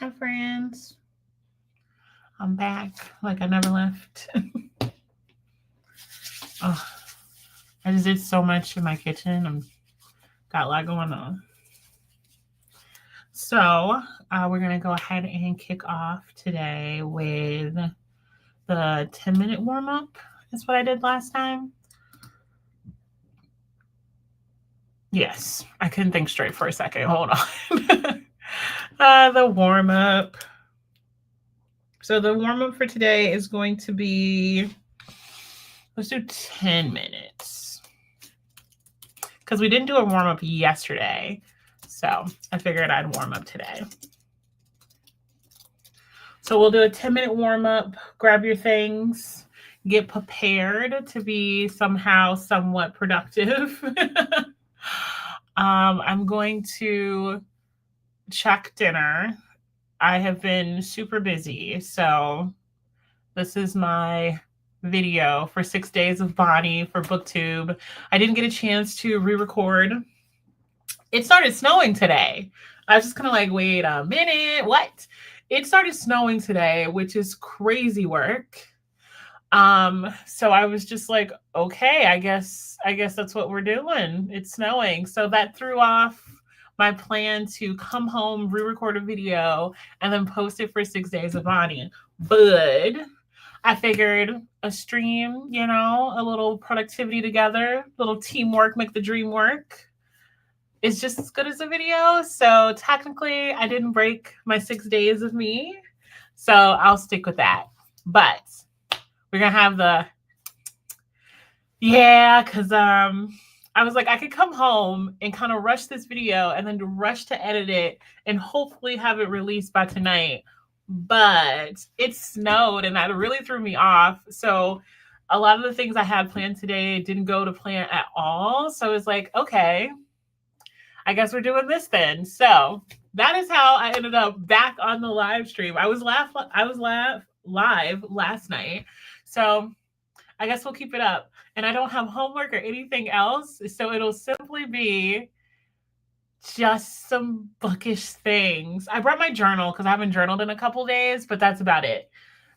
Hi, friends. I'm back like I never left. Oh, I just did so much in my kitchen. I'm got a lot going on. So, we're going to go ahead and kick off today with the 10-minute warm up. That's what I did last time. Yes, I couldn't think straight for a second. Hold on. The warm up. So, the warm up for today is going to be, let's do 10 minutes because we didn't do a warm up yesterday. So I figured I'd warm up today. So we'll do a 10-minute warm up. Grab your things, get prepared to be somehow somewhat productive. I'm going to check dinner. I have been super busy. So this is my video for 6 days of Bonnie for BookTube. I didn't get a chance to re-record. It started snowing today. I was just kind of like, wait a minute, what? It started snowing today, which is crazy work. So I was just like, okay, I guess that's what we're doing. It's snowing. So that threw off my plan to come home, re-record a video, and then post it for 6 days of Bonnie. But I figured a stream, a little productivity together, a little teamwork, make the dream work. It's just as good as a video. So technically, I didn't break my 6 days of me. So I'll stick with that. But we're going to have because I was like, I could come home and kind of rush this video and then rush to edit it and hopefully have it released by tonight. But it snowed and that really threw me off. So a lot of the things I had planned today didn't go to plan at all. So it's like, okay, I guess we're doing this then. So that is how I ended up back on the live stream. I was live last night. So I guess we'll keep it up. And I don't have homework or anything else. So it'll simply be just some bookish things. I brought my journal because I haven't journaled in a couple days, but that's about it.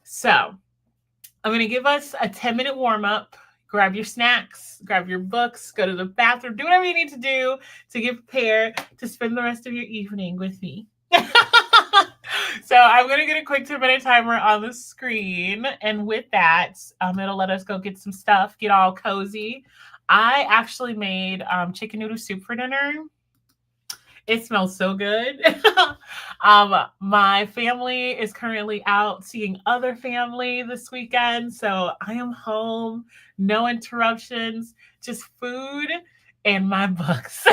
So I'm going to give us a 10-minute warm up. Grab your snacks, grab your books, go to the bathroom, do whatever you need to do to get prepared to spend the rest of your evening with me. So I'm going to get a quick 10-minute timer on the screen. And with that, it'll let us go get some stuff, get all cozy. I actually made chicken noodle soup for dinner. It smells so good. My family is currently out seeing other family this weekend. So I am home, no interruptions, just food and my books.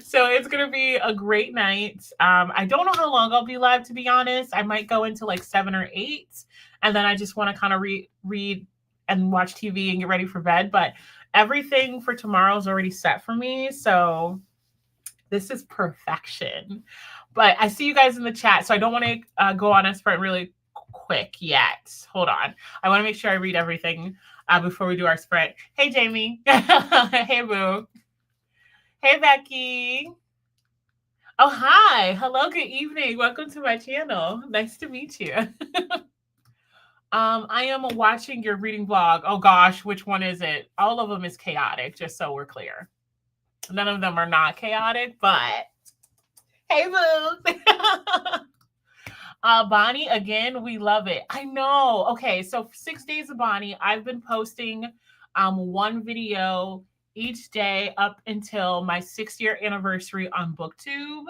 So it's going to be a great night. I don't know how long I'll be live, to be honest. I might go into like 7 or 8. And then I just want to kind of read and watch TV and get ready for bed. But everything for tomorrow is already set for me. So this is perfection. But I see you guys in the chat, so I don't want to go on a sprint really quick yet. Hold on. I want to make sure I read everything before we do our sprint. Hey, Jamie. Hey, Boo. Hey, Becky. Oh, hi. Hello, good evening. Welcome to my channel. Nice to meet you. I am watching your reading vlog. Oh, gosh, which one is it? All of them is chaotic, just so we're clear. None of them are not chaotic, but hey, Boo. Bonnie, again, we love it. I know. Okay, so 6 days of Bonnie, I've been posting one video each day up until my 6-year anniversary on BookTube.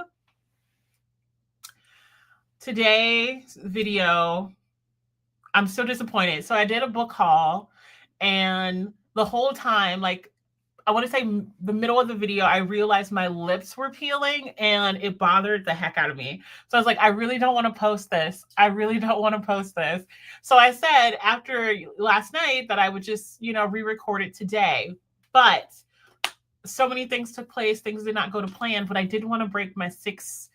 Today's video, I'm so disappointed. So I did a book haul, and the whole time, like, I want to say the middle of the video, I realized my lips were peeling and it bothered the heck out of me. So I was like, I really don't want to post this. I really don't want to post this. So I said after last night that I would just, re-record it today. But so many things took place. Things did not go to plan, but I didn't want to break my 6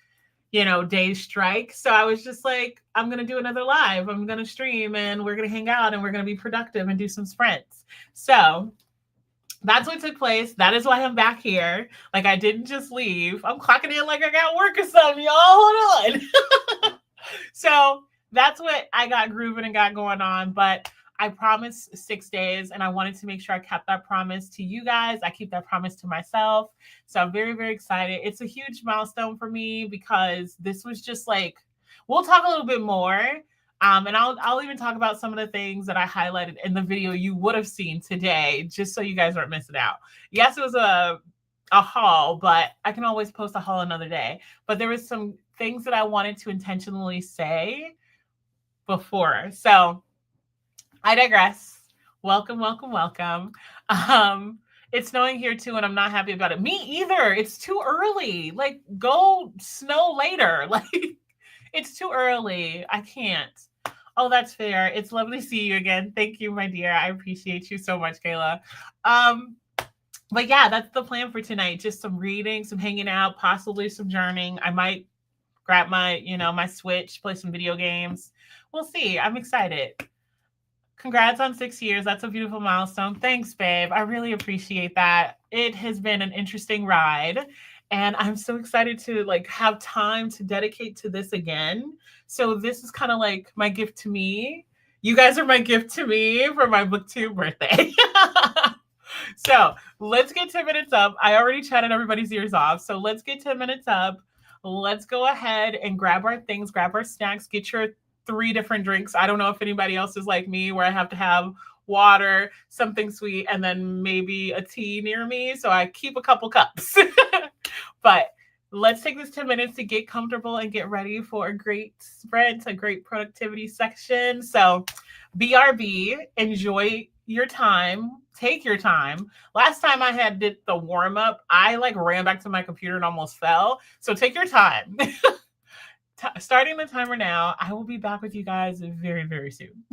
day strike. So I was just like, I'm going to do another live. I'm going to stream and we're going to hang out and we're going to be productive and do some sprints. So that's what took place. That is why I'm back here. Like, I didn't just leave. I'm clocking in like I got work or something, y'all. Hold on. So that's what I got grooving and got going on. But I promised 6 days, and I wanted to make sure I kept that promise to you guys. I keep that promise to myself. So I'm very, very excited. It's a huge milestone for me because this was just like, we'll talk a little bit more. And I'll even talk about some of the things that I highlighted in the video you would have seen today, just so you guys aren't missing out. Yes, it was a haul, but I can always post a haul another day. But there was some things that I wanted to intentionally say before. So I digress. Welcome, welcome, welcome. It's snowing here too, and I'm not happy about it. Me either. It's too early. Like, go snow later. Like, it's too early. I can't. Oh, that's fair. It's lovely to see you again. Thank you, my dear. I appreciate you so much, Kayla. But yeah, that's the plan for tonight. Just some reading, some hanging out, possibly some journaling. I might grab my, my Switch, play some video games. We'll see. I'm excited. Congrats on 6 years. That's a beautiful milestone. Thanks, babe. I really appreciate that. It has been an interesting ride, and I'm so excited to have time to dedicate to this again. So this is kind of like my gift to me. You guys are my gift to me for my booktube birthday. So let's get 10 minutes up. I already chatted everybody's ears off. So let's get 10 minutes up. Let's go ahead and grab our things, grab our snacks, get your 3 different drinks. I don't know if anybody else is like me where I have to have water, something sweet, and then maybe a tea near me. So I keep a couple cups. But let's take this 10 minutes to get comfortable and get ready for a great sprint, a great productivity section. So BRB, enjoy your time. Take your time. Last time I did the warm up, I ran back to my computer and almost fell. So take your time. Starting the timer now. I will be back with you guys very, very soon.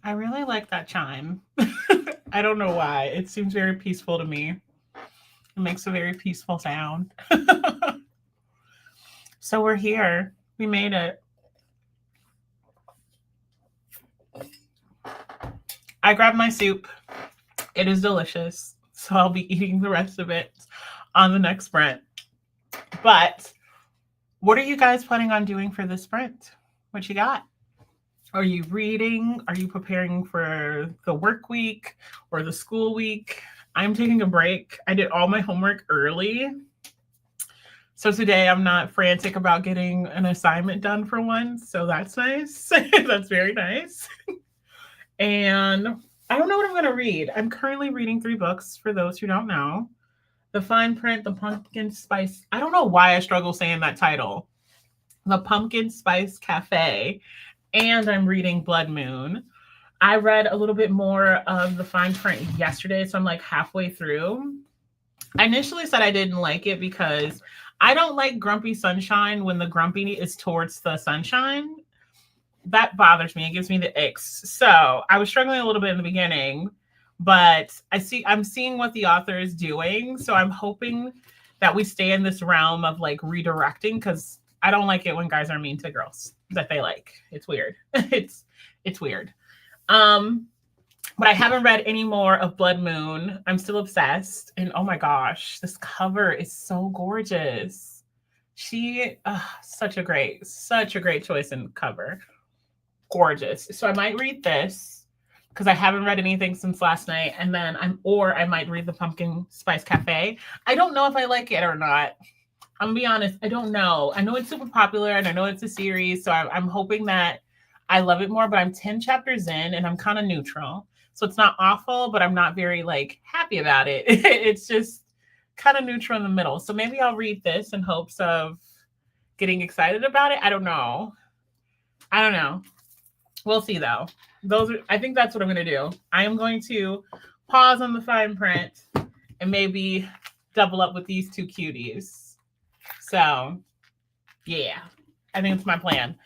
I really like that chime. I don't know why. It seems very peaceful to me. It makes a very peaceful sound. So we're here. We made it. I grabbed my soup. It is delicious. So I'll be eating the rest of it on the next sprint. But what are you guys planning on doing for this sprint? What you got? Are you reading? Are you preparing for the work week or the school week? I'm taking a break. I did all my homework early. So today I'm not frantic about getting an assignment done for once. So that's nice. That's very nice. And I don't know what I'm going to read. I'm currently reading 3 books for those who don't know. The Fine Print, The Pumpkin Spice. I don't know why I struggle saying that title. The Pumpkin Spice Cafe. And I'm reading Blood Moon. I read a little bit more of The Fine Print yesterday, so I'm like halfway through. I initially said I didn't like it because I don't like grumpy sunshine when the grumpy is towards the sunshine. That bothers me. It gives me the icks. So I was struggling a little bit in the beginning, but I'm seeing what the author is doing. So I'm hoping that we stay in this realm of like redirecting, because I don't like it when guys are mean to girls that they like. It's weird. it's weird. But I haven't read any more of Blood Moon. I'm still obsessed. And oh my gosh, this cover is so gorgeous. She, such a great choice in cover. Gorgeous. So I might read this because I haven't read anything since last night. And then I might read The Pumpkin Spice Cafe. I don't know if I like it or not. I'm gonna be honest. I don't know. I know it's super popular and I know it's a series. So I'm hoping that I love it more, but I'm 10 chapters in and I'm kind of neutral. So it's not awful, but I'm not very like happy about it. It's just kind of neutral in the middle. So maybe I'll read this in hopes of getting excited about it. I don't know. We'll see though. I think that's what I'm going to do. I am going to pause on the Fine Print and maybe double up with these 2 cuties. So yeah, I think it's my plan.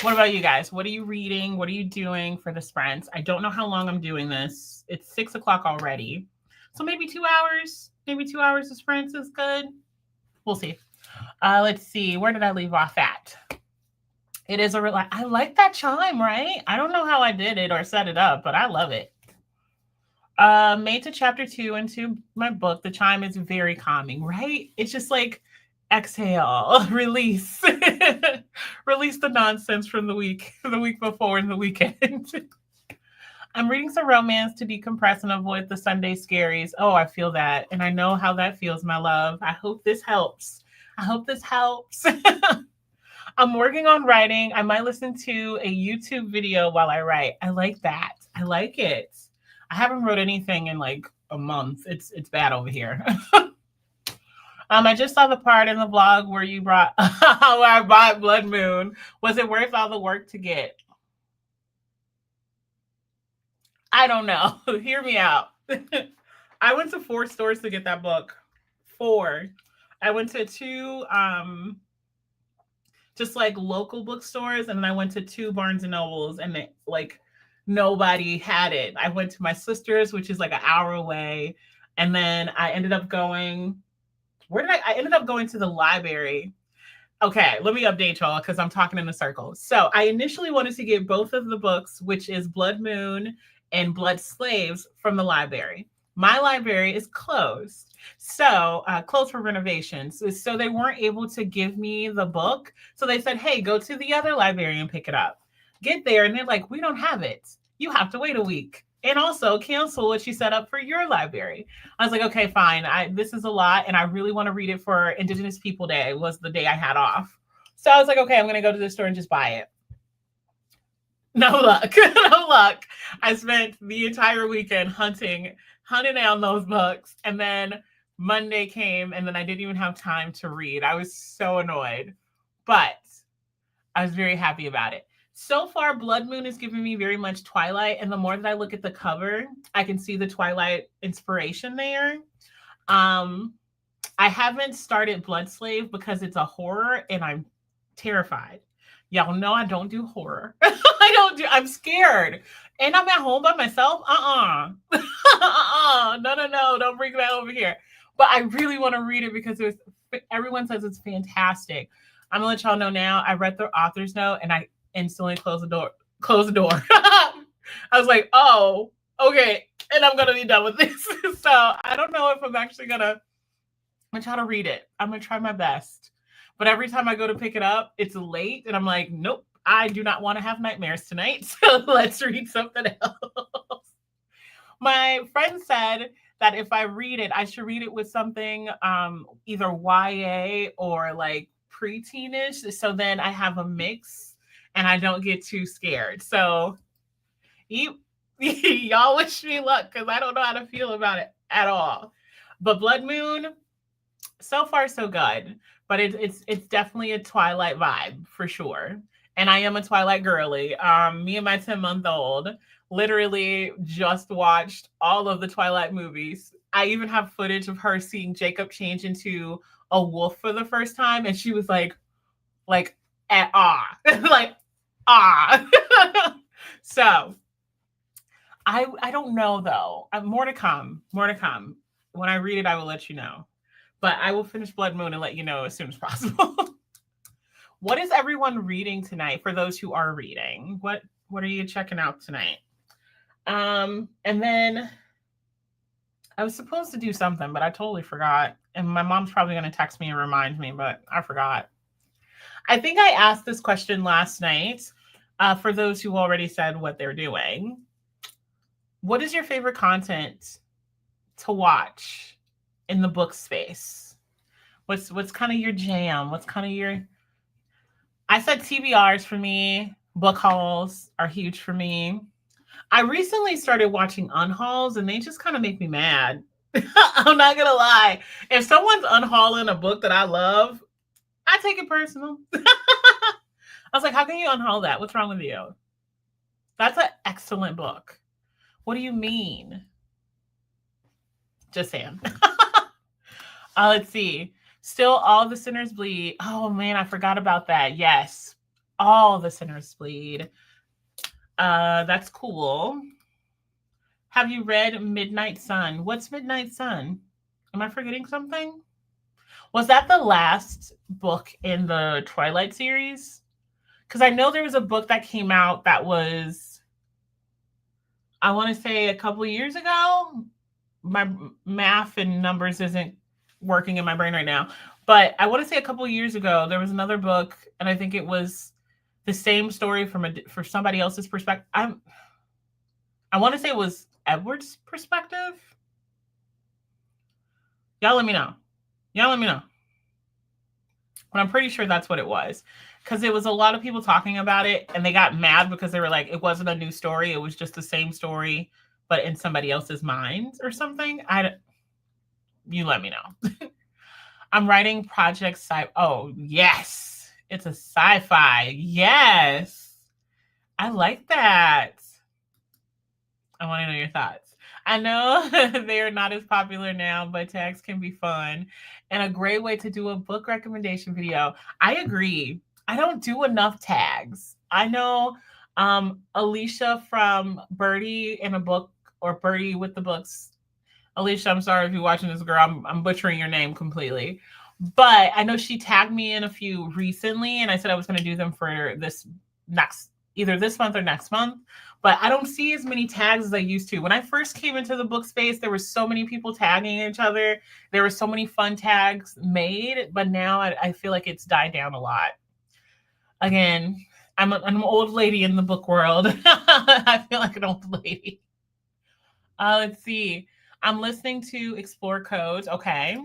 What about you guys? What are you reading? What are you doing for the sprints? I don't know how long I'm doing this. It's 6 o'clock already. So maybe 2 hours. Maybe 2 hours of sprints is good. We'll see. Let's see. Where did I leave off at? It is I like that chime, right? I don't know how I did it or set it up, but I love it. Made to chapter 2 into my book. The chime is very calming, right? It's just like, exhale, release, release the nonsense from the week before and the weekend. I'm reading some romance to decompress and avoid the Sunday scaries. Oh, I feel that. And I know how that feels, my love. I hope this helps. I'm working on writing. I might listen to a YouTube video while I write. I like that. I like it. I haven't wrote anything in like a month. It's bad over here. I just saw the part in the vlog where you brought how I bought Blood Moon. Was it worth all the work to get? I don't know. Hear me out. I went to 4 stores to get that book. 4. I went to 2 just like local bookstores, and then I went to 2 Barnes and Nobles, and they, like, nobody had it. I went to my sister's, which is like an hour away, and then I ended up going. I ended up going to the library. Okay, let me update y'all because I'm talking in a circle. So I initially wanted to get both of the books, which is Blood Moon and Blood Slaves, from the library. My library is closed. So closed for renovations. So they weren't able to give me the book. So they said, hey, go to the other library and pick it up. Get there and they're like, we don't have it. You have to wait a week. And also cancel what you set up for your library. I was like, okay, fine. This is a lot. And I really want to read it for Indigenous People Day, was the day I had off. So I was like, okay, I'm going to go to the store and just buy it. No luck. No luck. I spent the entire weekend hunting down those books. And then Monday came and then I didn't even have time to read. I was so annoyed, but I was very happy about it. So far, Blood Moon is giving me very much Twilight. And the more that I look at the cover, I can see the Twilight inspiration there. I haven't started Blood Slave because it's a horror and I'm terrified. Y'all know I don't do horror. I'm scared. And I'm at home by myself. No. Don't bring that over here. But I really want to read it because everyone says it's fantastic. I'm gonna let y'all know now. I read the author's note and I instantly closed the door. I was like, oh, okay. And I'm gonna be done with this. So I don't know if I'm actually gonna try to read it. I'm gonna try my best. But every time I go to pick it up, it's late, and I'm like, nope, I do not want to have nightmares tonight. So let's read something else. My friend said that if I read it, I should read it with something either YA or like preteenish. So then I have a mix and I don't get too scared. So y'all wish me luck because I don't know how to feel about it at all. But Blood Moon, so far so good. But it's definitely a Twilight vibe for sure. And I am a Twilight girly. Me and my 10-month-old literally just watched all of the Twilight movies. I even have footage of her seeing Jacob change into a wolf for the first time, and she was like at awe, like ah. So I don't know though. More to come. More to come. When I read it, I will let you know. But I will finish Blood Moon and let you know as soon as possible. What is everyone reading tonight for those who are reading? What are you checking out tonight? And then I was supposed to do something, but I totally forgot. And my mom's probably going to text me and remind me, but I forgot. I think I asked this question last night for those who already said what they're doing. What is your favorite content to watch in the book space? What's kind of your jam? What's kind of your... I said TBRs for me. Book hauls are huge for me. I recently started watching unhauls and they just kind of make me mad. I'm not gonna lie. If someone's unhauling a book that I love, I take it personal. I was like, how can you unhaul that? What's wrong with you? That's an excellent book. What do you mean? Just saying. Let's see. Still, All the Sinners Bleed. Oh man, I forgot about that. Yes, All the Sinners Bleed. That's cool. Have you read Midnight Sun? What's Midnight Sun? Am I forgetting something? Was that the last book in the Twilight series? Because I know there was a book that came out that was, I want to say a couple of years ago. My math and numbers isn't working in my brain right now. But I want to say a couple of years ago, there was another book, and I think it was the same story from somebody else's perspective. I want to say it was Edward's perspective. Y'all let me know. But I'm pretty sure that's what it was. Because it was a lot of people talking about it, and they got mad because they were like, it wasn't a new story. It was just the same story, but in somebody else's mind or something. You let me know. I'm writing Project Sci. Oh, yes. It's a sci-fi. Yes. I like that. I want to know your thoughts. I know they are not as popular now, but tags can be fun and a great way to do a book recommendation video. I agree. I don't do enough tags. I know Alicia from Birdie in a Book or Birdie with the Books. Alicia, I'm sorry if you're watching this, girl. I'm butchering your name completely. But I know she tagged me in a few recently, and I said I was going to do them for either this month or next month. But I don't see as many tags as I used to. When I first came into the book space, there were so many people tagging each other. There were so many fun tags made, but now I feel like it's died down a lot. Again, I'm an old lady in the book world. I feel like an old lady. Let's see. I'm listening to Explore Codes. Okay.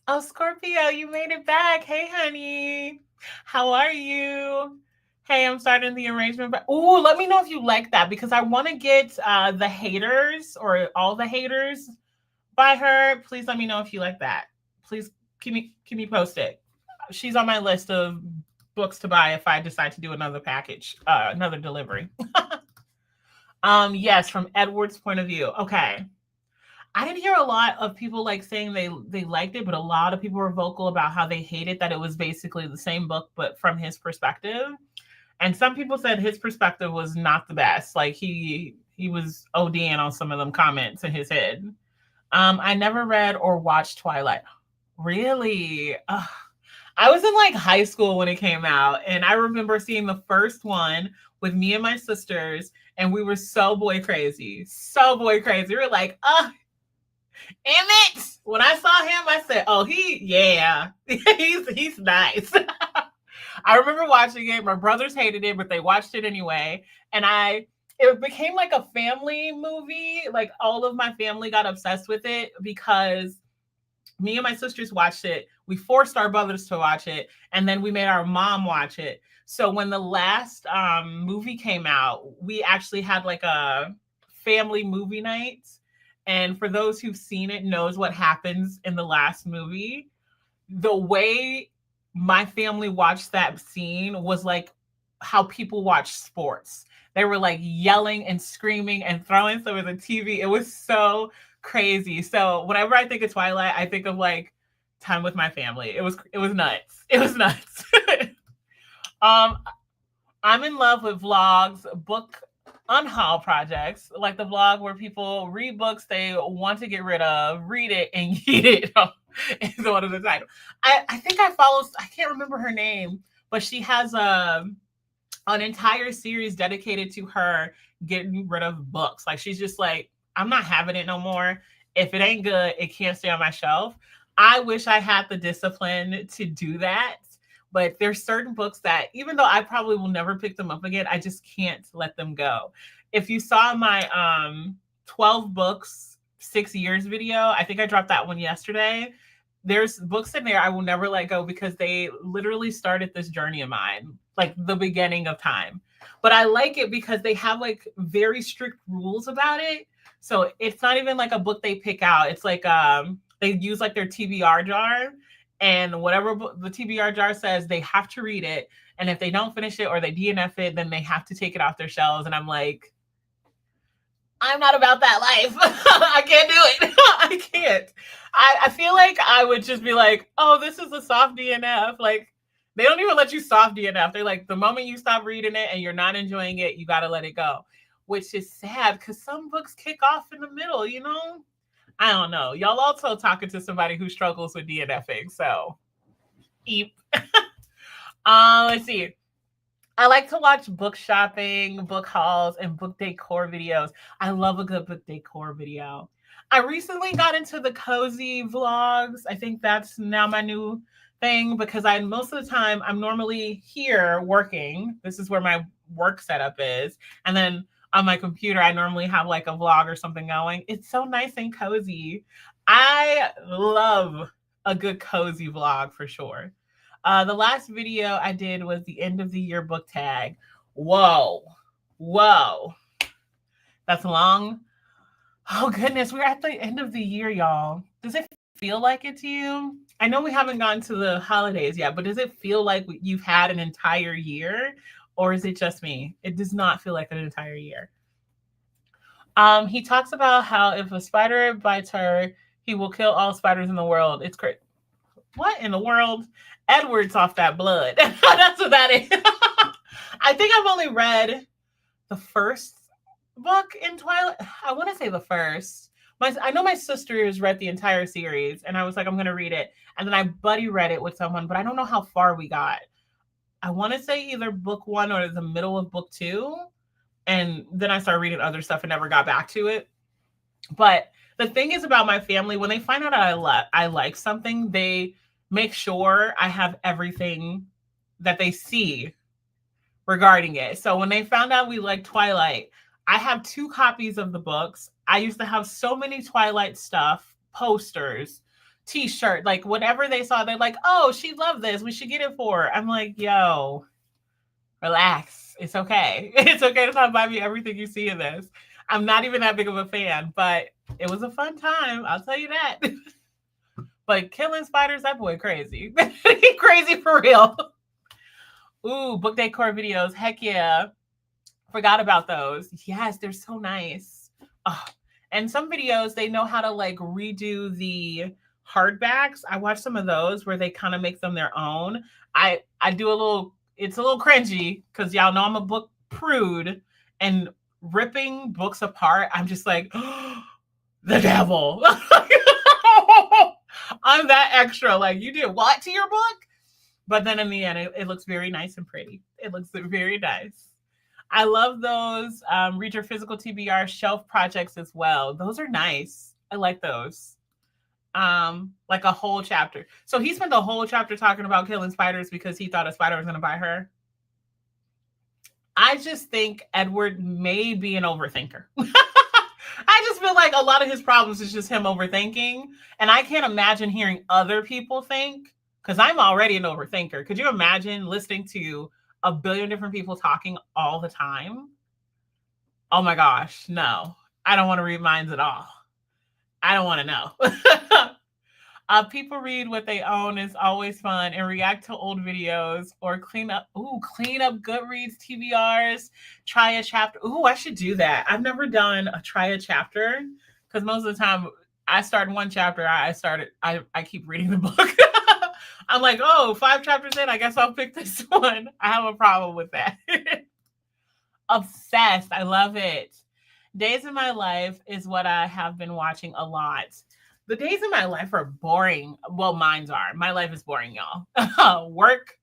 Oh, Scorpio, you made it back. Hey, honey. How are you? Hey, I'm starting the arrangement. But let me know if you like that because I want to get The Haters or All the Haters by her. Please let me know if you like that. Please keep me posted. She's on my list of books to buy if I decide to do another package, another delivery. Yes, from Edward's point of view. Okay. I didn't hear a lot of people like saying they liked it, but a lot of people were vocal about how they hated that it was basically the same book, but from his perspective. And some people said his perspective was not the best. Like he was ODing on some of them comments in his head. I never read or watched Twilight. Really? Ugh. I was in like high school when it came out, and I remember seeing the first one with me and my sisters, and we were so boy crazy, so boy crazy. We were like, Emmett. When I saw him, I said, "Oh, yeah, he's nice." I remember watching it. My brothers hated it, but they watched it anyway, and it became like a family movie. Like all of my family got obsessed with it because me and my sisters watched it. We forced our brothers to watch it, and then we made our mom watch it. So when the last movie came out, we actually had like a family movie night. And for those who've seen it, knows what happens in the last movie. The way my family watched that scene was like how people watch sports. They were like yelling and screaming and throwing stuff at the TV. It was so crazy. So whenever I think of Twilight, I think of like time with my family. It was nuts. It was nuts. I'm in love with vlogs, book unhaul projects, like the vlog where people read books they want to get rid of, read it, and eat it. Is one of the title. I think I follow. I can't remember her name, but she has an entire series dedicated to her getting rid of books. Like she's just like, I'm not having it no more. If it ain't good, it can't stay on my shelf. I wish I had the discipline to do that. But there's certain books that, even though I probably will never pick them up again, I just can't let them go. If you saw my 12 books, 6 years video, I think I dropped that one yesterday. There's books in there I will never let go because they literally started this journey of mine, like the beginning of time. But I like it because they have like very strict rules about it. So it's not even like a book they pick out. It's like they use like their TBR jar. And whatever the TBR jar says, they have to read it. And if they don't finish it or they DNF it, then they have to take it off their shelves. And I'm like, I'm not about that life. I can't do it. I can't. I feel like I would just be like, oh, this is a soft DNF. Like, they don't even let you soft DNF. They're like, the moment you stop reading it and you're not enjoying it, you got to let it go, which is sad because some books kick off in the middle, you know? I don't know. Y'all also talking to somebody who struggles with DNFing. So, eep. Let's see. I like to watch book shopping, book hauls, and book decor videos. I love a good book decor video. I recently got into the cozy vlogs. I think that's now my new thing because most of the time I'm normally here working. This is where my work setup is. And then on my computer, I normally have like a vlog or something going. It's so nice and cozy. I love a good cozy vlog for sure. The last video I did was the end of the year book tag. Whoa. That's long. Oh goodness, we're at the end of the year, y'all. Does it feel like it to you? I know we haven't gotten to the holidays yet, but does it feel like you've had an entire year? Or is it just me? It does not feel like an entire year. He talks about how if a spider bites her, he will kill all spiders in the world. It's great. What in the world? Edward's off that blood. That's what that is. I think I've only read the first book in Twilight. I want to say the first. I know my sister has read the entire series, and I was like, I'm going to read it. And then I buddy read it with someone, but I don't know how far we got. I want to say either book 1 or the middle of book 2. And then I started reading other stuff and never got back to it. But the thing is about my family, when they find out I like something, they make sure I have everything that they see regarding it. So when they found out we like Twilight, I have 2 copies of the books. I used to have so many Twilight stuff, posters, t-shirt, like whatever they saw, they're like, oh, she loved this. We should get it for her. I'm like, yo, relax. It's okay. It's okay to not buy me everything you see in this. I'm not even that big of a fan, but it was a fun time. I'll tell you that. But killing spiders, that boy crazy. He crazy for real. Ooh, book decor videos. Heck yeah. Forgot about those. Yes, they're so nice. Oh, And some videos, they know how to like redo the hardbacks. I watch some of those where they kind of make them their own. I do a little, it's a little cringy because y'all know I'm a book prude, and ripping books apart, I'm just like, oh, the devil. I'm that extra. Like, you did what to your book? But then in the end, it looks very nice and pretty. It looks very nice. I love those read your physical TBR shelf projects as well. Those are nice. I like those. Like a whole chapter. So he spent the whole chapter talking about killing spiders because he thought a spider was going to bite her. I just think Edward may be an overthinker. I just feel like a lot of his problems is just him overthinking. And I can't imagine hearing other people think, because I'm already an overthinker. Could you imagine listening to a billion different people talking all the time? Oh my gosh, no. I don't want to read minds at all. I don't want to know. People read what they own is always fun, and react to old videos or clean up Goodreads TBRs, try a chapter. Ooh, I should do that. I've never done a try a chapter because most of the time I start one chapter, I keep reading the book. I'm like, oh, 5 chapters in, I guess I'll pick this one. I have a problem with that. Obsessed. I love it. Days in My Life is what I have been watching a lot. The days in my life are boring. Well, mine's are. My life is boring, y'all. Work,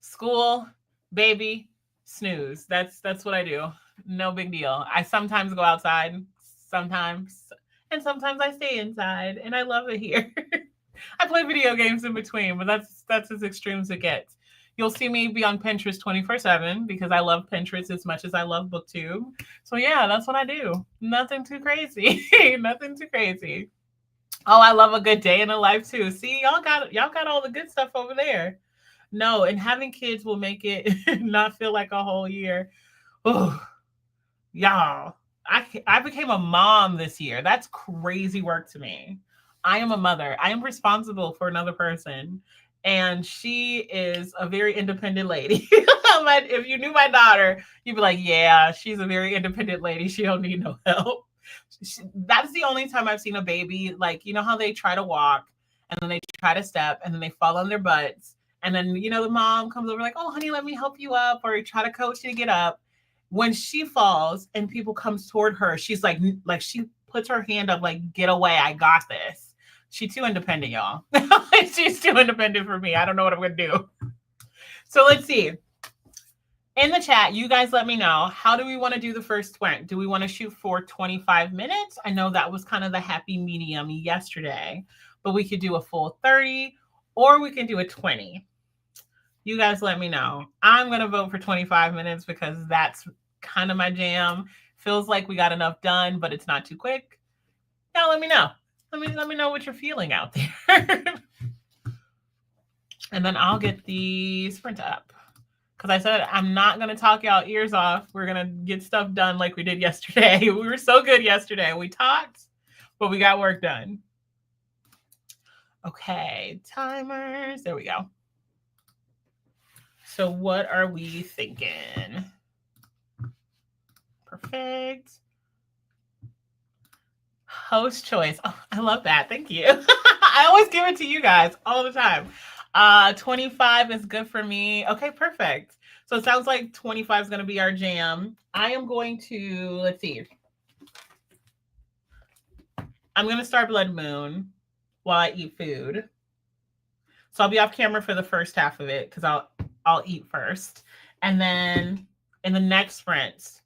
school, baby, snooze. That's what I do. No big deal. I sometimes go outside, sometimes, and sometimes I stay inside, and I love it here. I play video games in between, but that's as extreme as it gets. You'll see me be on Pinterest 24/7 because I love Pinterest as much as I love BookTube. So yeah, that's what I do. Nothing too crazy. Nothing too crazy. Oh, I love a good day in the life too. See, y'all got all the good stuff over there. No, and having kids will make it not feel like a whole year. Oh, y'all, I became a mom this year. That's crazy work to me. I am a mother. I am responsible for another person, and she is a very independent lady. But if you knew my daughter, you'd be like, yeah, she's a very independent lady. She don't need no help. That's the only time I've seen a baby, like, you know how they try to walk and then they try to step and then they fall on their butts. And then, the mom comes over like, oh, honey, let me help you up, or try to coach you to get up. When she falls and people comes toward her, she's like she puts her hand up like, get away, I got this. She's too independent, y'all. She's too independent for me. I don't know what I'm going to do. So let's see. In the chat, you guys let me know, how do we want to do the first sprint? Do we want to shoot for 25 minutes? I know that was kind of the happy medium yesterday, but we could do a full 30 or we can do a 20. You guys let me know. I'm going to vote for 25 minutes because that's kind of my jam. Feels like we got enough done, but it's not too quick. Now let me know. Let me know what you're feeling out there. And then I'll get the sprint up. Because I said, I'm not going to talk y'all ears off. We're going to get stuff done like we did yesterday. We were so good yesterday. We talked, but we got work done. Okay, timers. There we go. So what are we thinking? Perfect. Host choice. Oh, I love that. Thank you. I always give it to you guys all the time. 25 is good for me. Okay, perfect. So it sounds like 25 is going to be our jam. I am going to, let's see. I'm going to start Blood Moon while I eat food. So I'll be off camera for the first half of it because I'll eat first. And then in the next sprint,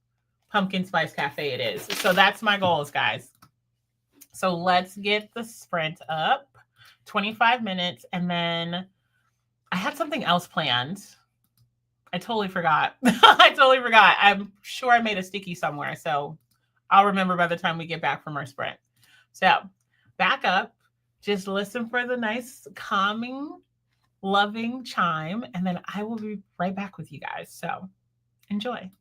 Pumpkin Spice Cafe it is. So that's my goals, guys. So let's get the sprint up. 25 minutes. And then I had something else planned. I totally forgot. I totally forgot. I'm sure I made a sticky somewhere. So I'll remember by the time we get back from our sprint. So back up. Just listen for the nice, calming, loving chime. And then I will be right back with you guys. So enjoy.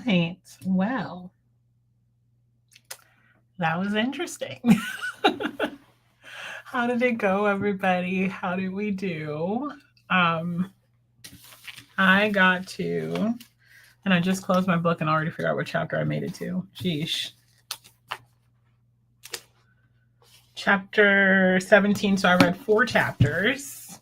right. Well, that was interesting. How did it go, everybody? How did we do? I got to, and I just closed my book and already figured out what chapter I made it to. Sheesh. Chapter 17. So I read 4 chapters.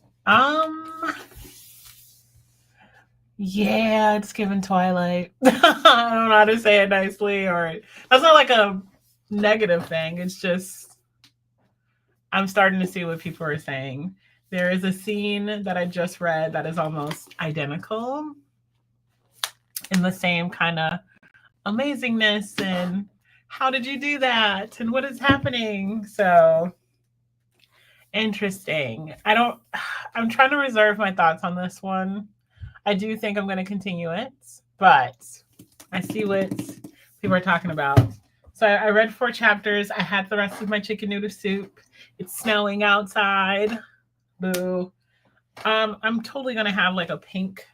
Yeah, it's given Twilight. I don't know how to say it nicely, or that's not like a negative thing. It's just I'm starting to see what people are saying. There is a scene that I just read that is almost identical in the same kind of amazingness and how did you do that and what is happening? So interesting. I'm trying to reserve my thoughts on this one. I do think I'm going to continue it, but I see what people are talking about. So I read 4 chapters. I had the rest of my chicken noodle soup. It's snowing outside. Boo. I'm totally going to have like a pink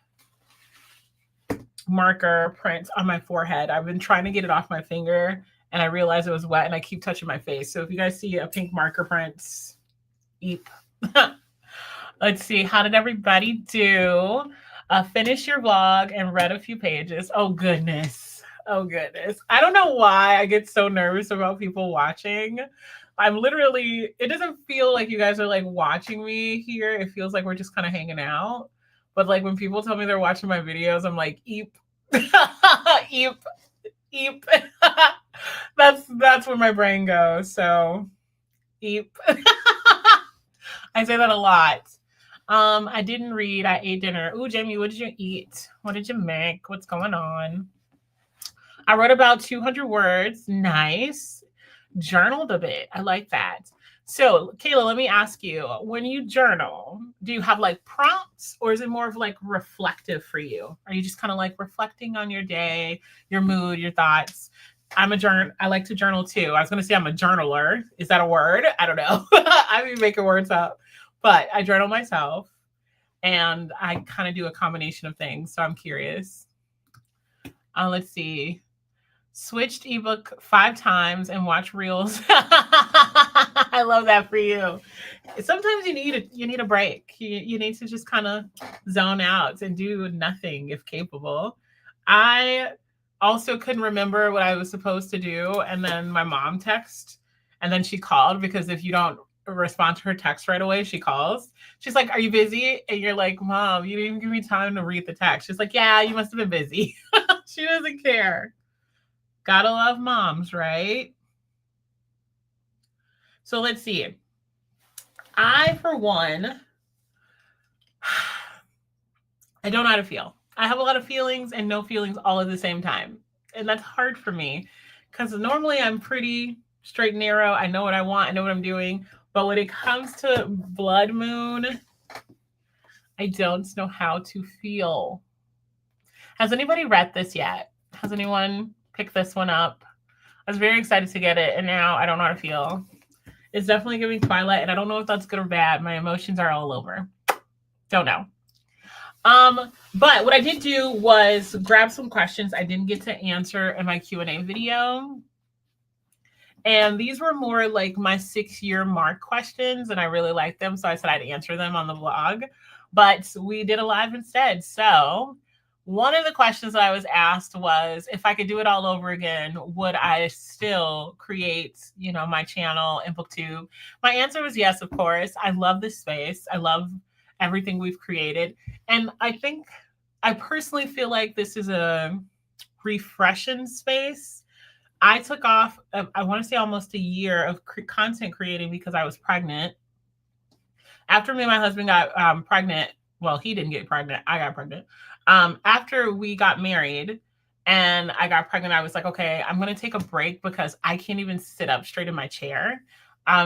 marker print on my forehead. I've been trying to get it off my finger and I realized it was wet and I keep touching my face. So if you guys see a pink marker print, eep. Let's see. How did everybody do? Finish your vlog and read a few pages. Oh, goodness. Oh, goodness. I don't know why I get so nervous about people watching. I'm literally, it doesn't feel like you guys are like watching me here. It feels like we're just kind of hanging out. But like when people tell me they're watching my videos, I'm like, eep, eep, eep. That's where my brain goes. So, eep. I say that a lot. I didn't read. I ate dinner. Ooh, Jamie, what did you eat? What did you make? What's going on? I wrote about 200 words. Nice. Journaled a bit. I like that. So, Kayla, let me ask you, when you journal, do you have like prompts or is it more of like reflective for you? Are you just kind of like reflecting on your day, your mood, your thoughts? I like to journal too. I was going to say I'm a journaler. Is that a word? I don't know. I've been making words up, but I journal myself and I kind of do a combination of things. So I'm curious. Let's see. Switched ebook 5 times and watch reels. I love that for you. Sometimes you need a break. You need to just kind of zone out and do nothing if capable. I also couldn't remember what I was supposed to do, and then my mom texted, and then she called because if you don't respond to her text right away, she calls. She's like, "Are you busy?" And you're like, "Mom, you didn't even give me time to read the text." She's like, "Yeah, you must have been busy." She doesn't care. Gotta love moms, right? So let's see. I, for one, I don't know how to feel. I have a lot of feelings and no feelings all at the same time. And that's hard for me because normally I'm pretty straight and narrow. I know what I want. I know what I'm doing. But when it comes to blood moon, I don't know how to feel. Has anybody read this yet? Has anyone picked this one up? I was very excited to get it, and now I don't know how to feel. It's definitely giving Twilight, and I don't know if that's good or bad. My emotions are all over. Don't know. But what I did do was grab some questions I didn't get to answer in my Q&A video. And these were more like my 6-year mark questions, and I really liked them. So I said I'd answer them on the vlog, but we did a live instead. So one of the questions that I was asked was if I could do it all over again, would I still create, my channel in BookTube? My answer was yes, of course. I love this space. I love everything we've created. And I personally feel like this is a refreshing space. I took off, I want to say almost a year of content creating because I was pregnant. After me and my husband got pregnant, well, he didn't get pregnant. I got pregnant. After we got married and I got pregnant, I was like, okay, I'm going to take a break because I can't even sit up straight in my chair.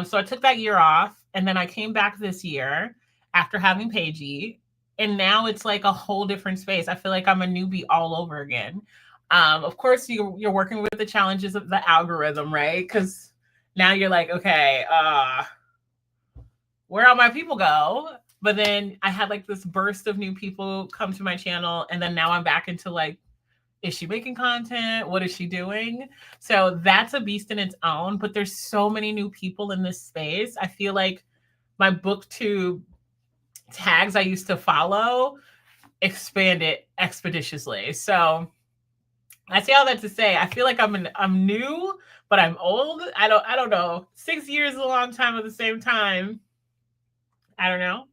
So I took that year off and then I came back this year after having Paigey. And now it's like a whole different space. I feel like I'm a newbie all over again. Of course, you're working with the challenges of the algorithm, right? Because now you're like, okay, where all my people go? But then I had like this burst of new people come to my channel, and then now I'm back into like Is she making content? What is she doing? So that's a beast in its own, but there's so many new people in this space. I feel like my booktube tags I used to follow expanded expeditiously. So I say all that to say I feel like I'm new, but I'm old. I don't know. 6 years is a long time at the same time. I don't know.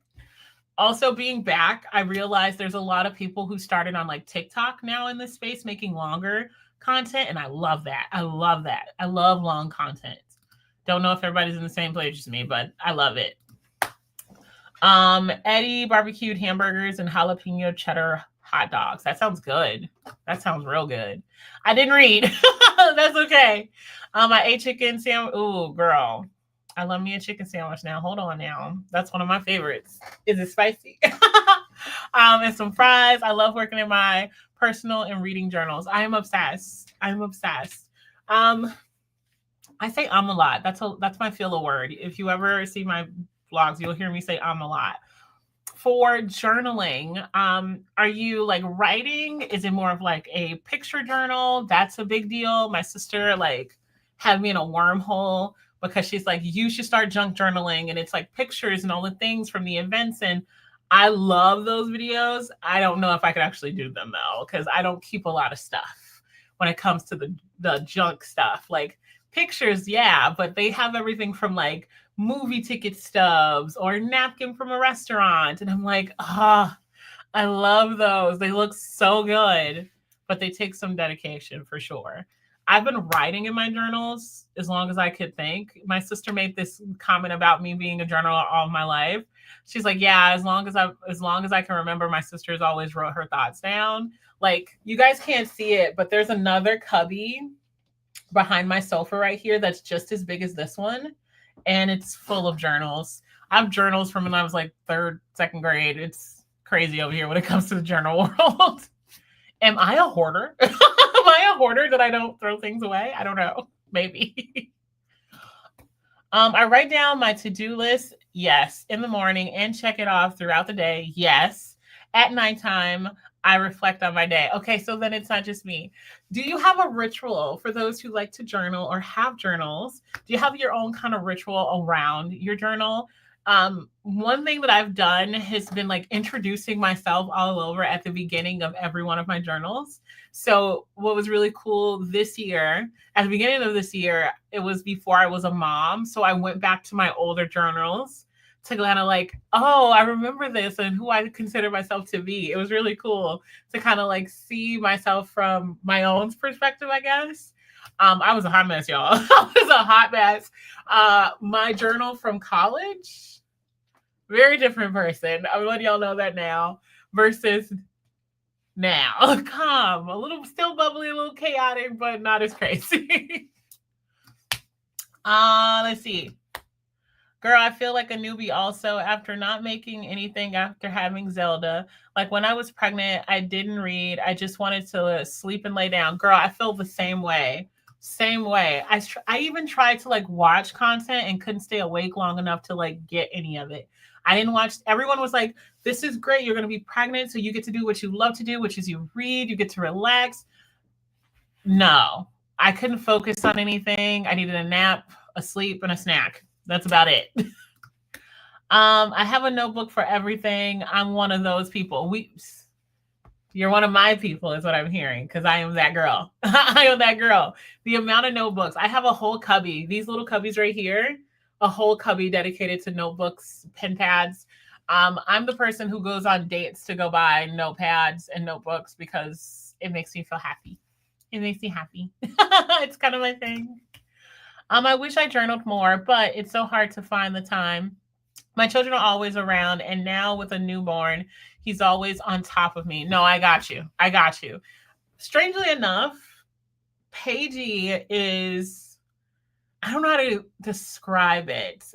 Also being back, I realized there's a lot of people who started on like TikTok now in this space making longer content, and I love that. I love that. I love long content. Don't know if everybody's in the same place as me, but I love it. Eddie barbecued hamburgers and jalapeno cheddar hot dogs. That sounds good. That sounds real good. I didn't read. That's okay. I ate chicken sandwich. Ooh, girl. I love me a chicken sandwich now. Hold on now. That's one of my favorites. Is it spicy? And some fries. I love working in my personal and reading journals. I am obsessed. I'm obsessed. I say a lot. That's my filler word. If you ever see my vlogs, you'll hear me say a lot. For journaling, are you like writing? Is it more of like a picture journal? That's a big deal. My sister like had me in a wormhole because she's like, you should start junk journaling, and it's like pictures and all the things from the events. And I love those videos. I don't know if I could actually do them though, because I don't keep a lot of stuff when it comes to the junk stuff. Like pictures, yeah, but they have everything from like movie ticket stubs or napkin from a restaurant. And I'm like, I love those. They look so good, but they take some dedication for sure. I've been writing in my journals as long as I could think. My sister made this comment about me being a journaler all my life. She's like, yeah, as long as I can remember, my sister's always wrote her thoughts down. Like, you guys can't see it, but there's another cubby behind my sofa right here that's just as big as this one. And it's full of journals. I have journals from when I was like third, second grade. It's crazy over here when it comes to the journal world. Am I a hoarder? Am I a hoarder that I don't throw things away? I don't know. Maybe. I write down my to-do list, yes, in the morning, and check it off throughout the day, yes. At nighttime, I reflect on my day. Okay, so then it's not just me. Do you have a ritual for those who like to journal or have journals? Do you have your own kind of ritual around your journal? One thing that I've done has been like introducing myself all over at the beginning of every one of my journals. So what was really cool this year, at the beginning of this year, it was before I was a mom. So I went back to my older journals to kind of like, oh, I remember this and who I consider myself to be. It was really cool to kind of like see myself from my own perspective, I guess. I was a hot mess, y'all. I was a hot mess. My journal from college, very different person. I'm letting y'all know that now versus now. Calm, a little still bubbly, a little chaotic, but not as crazy. Let's see. Girl, I feel like a newbie also after not making anything after having Zelda. Like when I was pregnant, I didn't read. I just wanted to sleep and lay down. Girl, I feel the same way. Same way. I even tried to like watch content and couldn't stay awake long enough to like get any of it. I didn't watch. Everyone was like, this is great. You're going to be pregnant. So you get to do what you love to do, which is you read, you get to relax. No, I couldn't focus on anything. I needed a nap, a sleep, and a snack. That's about it. I have a notebook for everything. I'm one of those people. You're one of my people is what I'm hearing because I am that girl. I am that girl. The amount of notebooks. I have a whole cubby. These little cubbies right here, a whole cubby dedicated to notebooks, pen pads. I'm the person who goes on dates to go buy notepads and notebooks because it makes me feel happy. It makes me happy. It's kind of my thing. I wish I journaled more, but it's so hard to find the time. My children are always around, and now with a newborn, he's always on top of me. No, I got you. I got you. Strangely enough, Paigey is, I don't know how to describe it.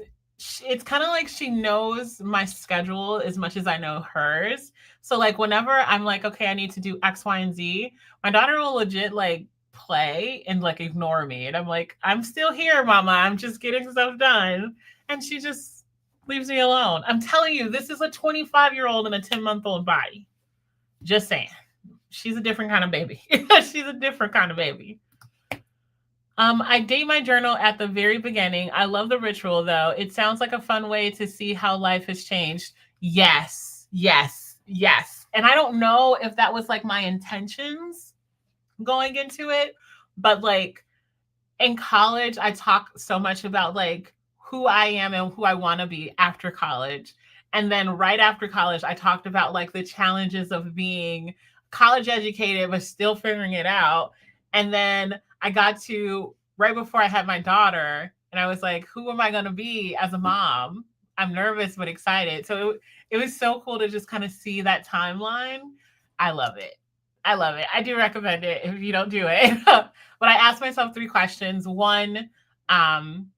It's kind of like she knows my schedule as much as I know hers. So like whenever I'm like, okay, I need to do X, Y, and Z, my daughter will legit like play and like ignore me. And I'm like, I'm still here, mama. I'm just getting stuff done. And she just leaves me alone. I'm telling you, this is a 25-year-old and a 10-month-old body. Just saying. she's a different kind of baby. She's a different kind of baby. I date my journal at the very beginning. I love the ritual though. It sounds like a fun way to see how life has changed. Yes, yes, yes. And I don't know if that was like my intentions going into it, but like in college, I talk so much about like who I am and who I want to be after college. And then right after college, I talked about like the challenges of being college educated, but still figuring it out. And then I got to right before I had my daughter, and I was like, who am I going to be as a mom? I'm nervous, but excited. So it was so cool to just kind of see that timeline. I love it. I love it. I do recommend it if you don't do it. But I asked myself 3 questions. One, um,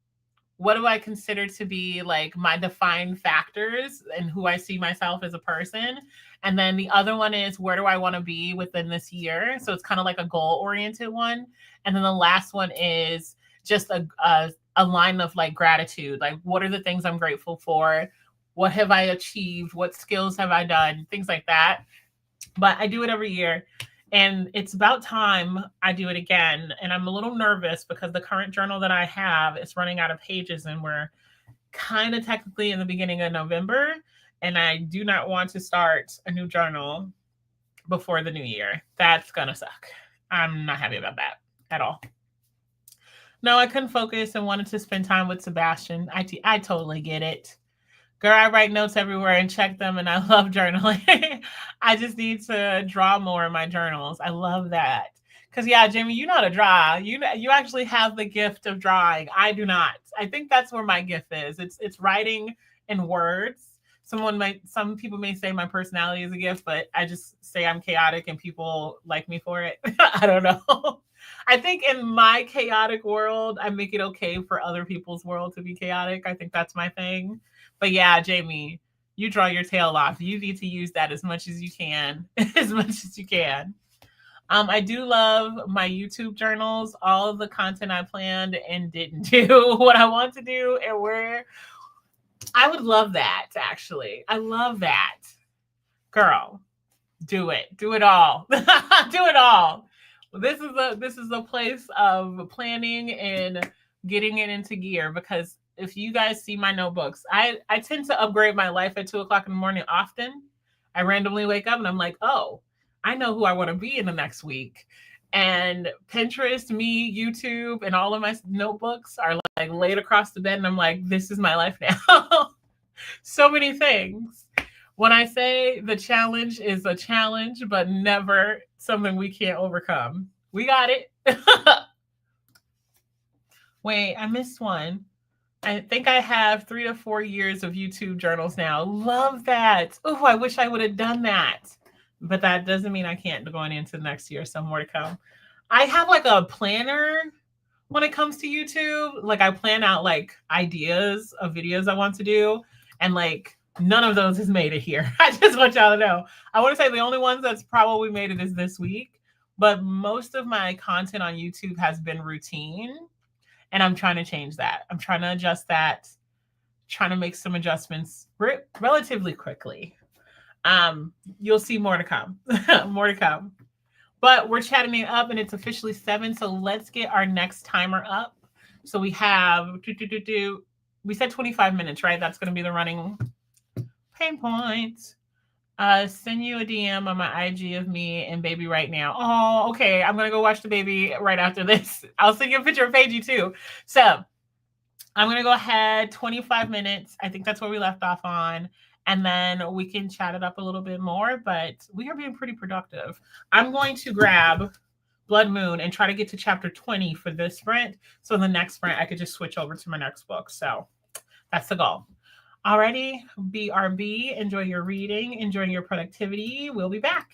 what do I consider to be like my defined factors and who I see myself as a person? And then the other one is where do I want to be within this year? So it's kind of like a goal oriented one. And then the last one is just a line of like gratitude. Like, what are the things I'm grateful for? What have I achieved? What skills have I done? Things like that. But I do it every year. And it's about time I do it again. And I'm a little nervous because the current journal that I have is running out of pages and we're kind of technically in the beginning of November. And I do not want to start a new journal before the new year. That's going to suck. I'm not happy about that at all. No, I couldn't focus and wanted to spend time with Sebastian. I totally get it. Girl, I write notes everywhere and check them, and I love journaling. I just need to draw more in my journals. I love that. Because yeah, Jamie, you know how to draw. You actually have the gift of drawing. I do not. I think that's where my gift is. It's writing in words. Some people may say my personality is a gift, but I just say I'm chaotic and people like me for it. I don't know. I think in my chaotic world, I make it okay for other people's world to be chaotic. I think that's my thing. But yeah, Jamie, you draw your tail off. You need to use that as much as you can, as much as you can. I do love my YouTube journals, all of the content I planned and didn't do what I want to do and where I would love that actually. I love that. Girl, do it. Do it all. Do it all. This is a place of planning and getting it into gear because if you guys see my notebooks, I tend to upgrade my life at 2 o'clock in the morning often. I randomly wake up and I'm like, oh, I know who I want to be in the next week. And Pinterest, me, YouTube, and all of my notebooks are like laid across the bed, and I'm like, this is my life now. So many things. When I say the challenge is a challenge, but never something we can't overcome. We got it. Wait, I missed one. I think I have 3 to 4 years of YouTube journals now. Love that. Oh, I wish I would have done that. But that doesn't mean I can't going into next year. Some more to come. I have like a planner when it comes to YouTube. Like I plan out like ideas of videos I want to do. And like none of those has made it here. I just want y'all to know. I want to say the only ones that's probably made it is this week. But most of my content on YouTube has been routine. And I'm trying to change that. I'm trying to adjust that, trying to make some adjustments relatively quickly. You'll see more to come. More to come. But we're chatting it up and it's officially 7. So let's get our next timer up. So we have, we said 25 minutes, right? That's going to be the running pain point. Send you a DM on my IG of me and baby right now. Oh, okay. I'm going to go watch the baby right after this. I'll send you a picture of Paigey too. So I'm going to go ahead 25 minutes. I think that's where we left off on. And then we can chat it up a little bit more, but we are being pretty productive. I'm going to grab Blood Moon and try to get to chapter 20 for this sprint. So in the next sprint, I could just switch over to my next book. So that's the goal. Alrighty, BRB, enjoy your reading, enjoy your productivity. We'll be back.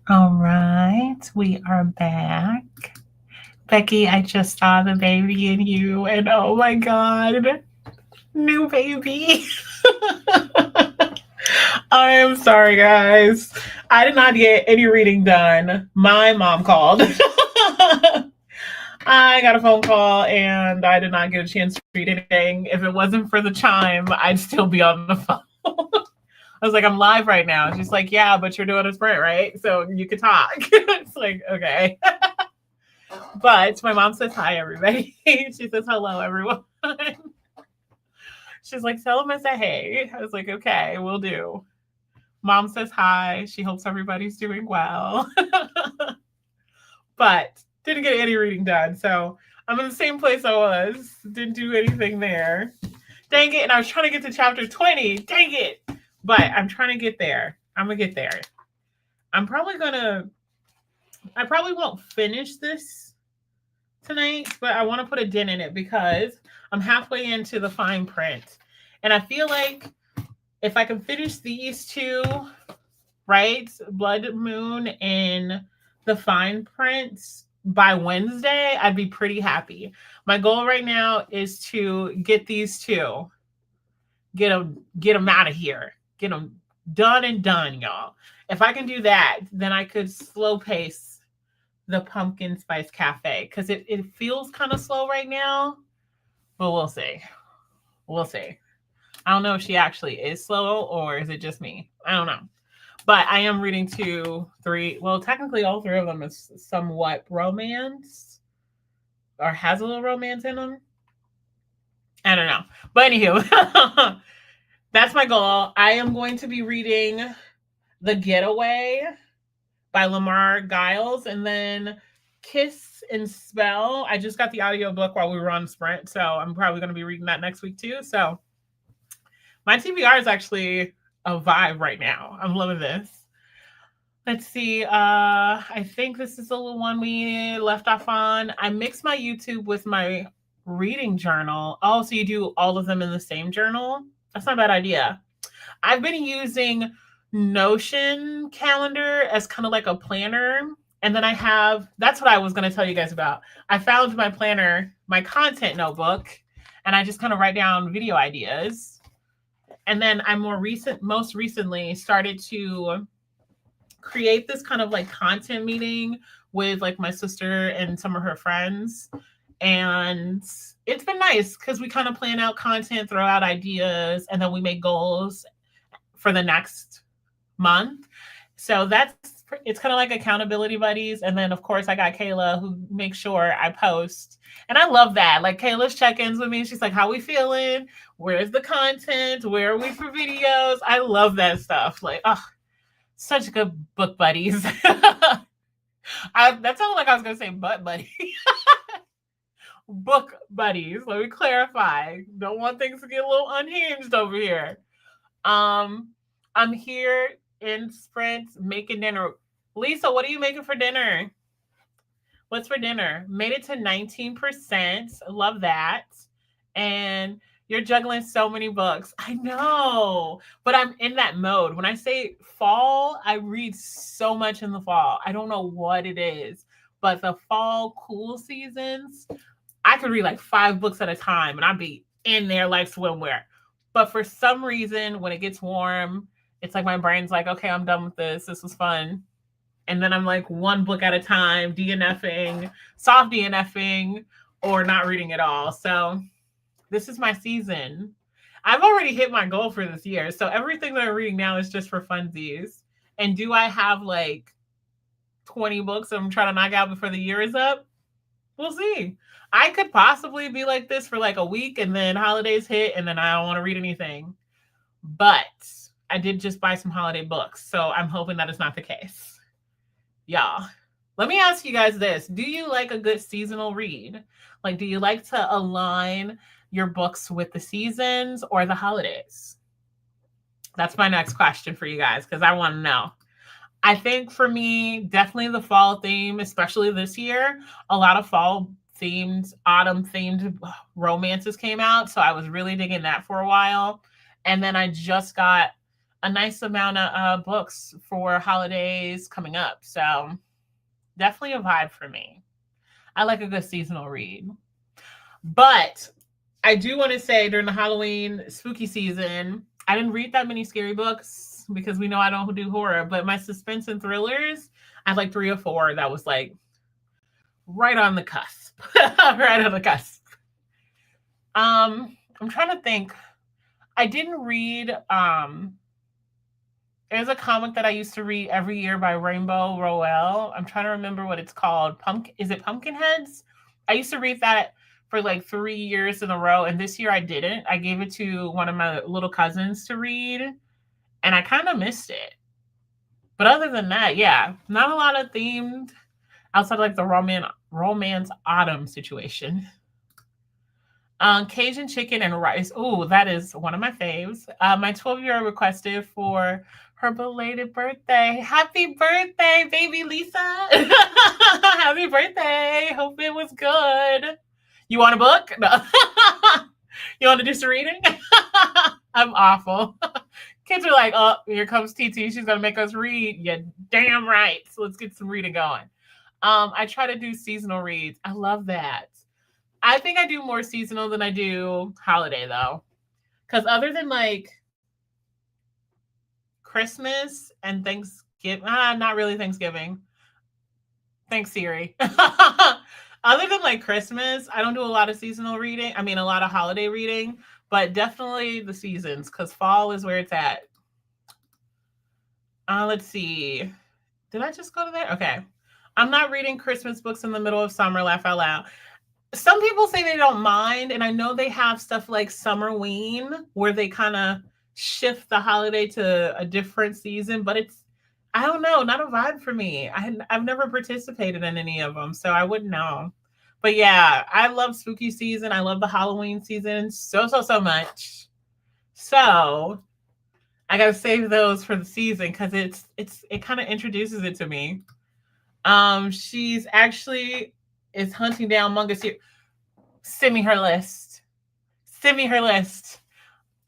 All right, we are back. Becky, I just saw the baby in you, and oh my god, new baby. I am sorry, guys. I did not get any reading done. My mom called. I got a phone call and I did not get a chance to read anything. If it wasn't for the chime, I'd still be on the phone. I was like, I'm live right now. She's like, yeah, but you're doing a sprint, right? So you can talk. It's like, okay. But my mom says hi, everybody. She says hello, everyone. She's like, tell them I said hey. I was like, okay, we'll do. Mom says hi. She hopes everybody's doing well. But didn't get any reading done. So I'm in the same place I was. Didn't do anything there. Dang it. And I was trying to get to chapter 20. Dang it. But I'm trying to get there. I'm going to get there. I probably won't finish this tonight, but I want to put a dent in it because I'm halfway into the fine print. And I feel like if I can finish these two, right? Blood Moon and the fine prints by Wednesday, I'd be pretty happy. My goal right now is to get these two, get them out of here, get them done and done, y'all. If I can do that, then I could slow pace the Pumpkin Spice Cafe because it feels kind of slow right now, but we'll see. We'll see. I don't know if she actually is slow or is it just me? I don't know. But I am reading 2, 3. Well, technically, all 3 of them is somewhat romance or has a little romance in them. I don't know. But anywho, that's my goal. I am going to be reading The Getaway by Lamar Giles and then Kiss and Spell. I just got the audiobook while we were on Sprint, so I'm probably going to be reading that next week too. So my TBR is actually a vibe right now. I'm loving this. Let's see. I think this is the one we left off on. I mixed my YouTube with my reading journal. Oh, so you do all of them in the same journal? That's not a bad idea. I've been using Notion calendar as kind of like a planner. And then that's what I was going to tell you guys about. I found my planner, my content notebook, and I just kind of write down video ideas. And then I most recently started to create this kind of like content meeting with like my sister and some of her friends. And it's been nice because we kind of plan out content, throw out ideas, and then we make goals for the next month. So it's kind of like accountability buddies. And then of course I got Kayla who makes sure I post. And I love that. Like Kayla's check-ins with me. She's like, how we feeling? Where's the content? Where are we for videos? I love that stuff. Like, oh, such good book buddies. That sounded like I was going to say butt buddy. Book buddies. Let me clarify. Don't want things to get a little unhinged over here. I'm here in Sprint making dinner. Lisa, what are you making for dinner? What's for dinner? Made it to 19%. Love that. And you're juggling so many books. I know, but I'm in that mode. When I say fall, I read so much in the fall. I don't know what it is, but the fall cool seasons, I could read like 5 books at a time and I'd be in there like swimwear. But for some reason, when it gets warm, it's like my brain's like, okay, I'm done with this. This was fun. And then I'm like 1 book at a time, DNFing, soft DNFing, or not reading at all. So this is my season. I've already hit my goal for this year. So everything that I'm reading now is just for funsies. And do I have like 20 books I'm trying to knock out before the year is up? We'll see. I could possibly be like this for like a week and then holidays hit and then I don't want to read anything. But I did just buy some holiday books. So I'm hoping that is not the case. Y'all, let me ask you guys this. Do you like a good seasonal read? Like, do you like to align your books with the seasons or the holidays? That's my next question for you guys because I want to know. I think for me, definitely the fall theme, especially this year, a lot of fall themed, autumn themed romances came out. So I was really digging that for a while. And then I just got a nice amount of books for holidays coming up. So definitely a vibe for me. I like a good seasonal read. But I do want to say during the Halloween spooky season, I didn't read that many scary books because we know I don't do horror, but my suspense and thrillers, I had like 3 or 4 that was like right on the cusp. Right on the cusp. I'm trying to think. I didn't read there's a comic that I used to read every year by Rainbow Rowell. I'm trying to remember what it's called. Is it Pumpkinheads? I used to read that for like 3 years in a row, and this year I didn't. I gave it to one of my little cousins to read, and I kind of missed it. But other than that, yeah, not a lot of themed outside of like the romance autumn situation. Cajun chicken and rice. Oh, that is one of my faves. My 12-year-old requested for her belated birthday. Happy birthday, baby Lisa. Happy birthday. Hope it was good. You want a book? No. You want to do some reading? I'm awful. Kids are like, oh, here comes TT. She's going to make us read. Yeah, damn right. So let's get some reading going. I try to do seasonal reads. I love that. I think I do more seasonal than I do holiday, though. Because other than like Christmas and Thanksgiving, not really Thanksgiving. Thanks, Siri. Other than like Christmas, I don't do a lot of seasonal reading. I mean, a lot of holiday reading, but definitely the seasons because fall is where it's at. Let's see. Did I just go to there? Okay. I'm not reading Christmas books in the middle of summer, laugh out loud. Some people say they don't mind, and I know they have stuff like Summerween where they kind of shift the holiday to a different season, but it's, I don't know, not a vibe for me. I've never participated in any of them, so I wouldn't know. But yeah, I love spooky season. I love the Halloween season so much. So I gotta save those for the season because it kind of introduces it to me. She's actually is hunting down manga. Send me her list. Send me her list.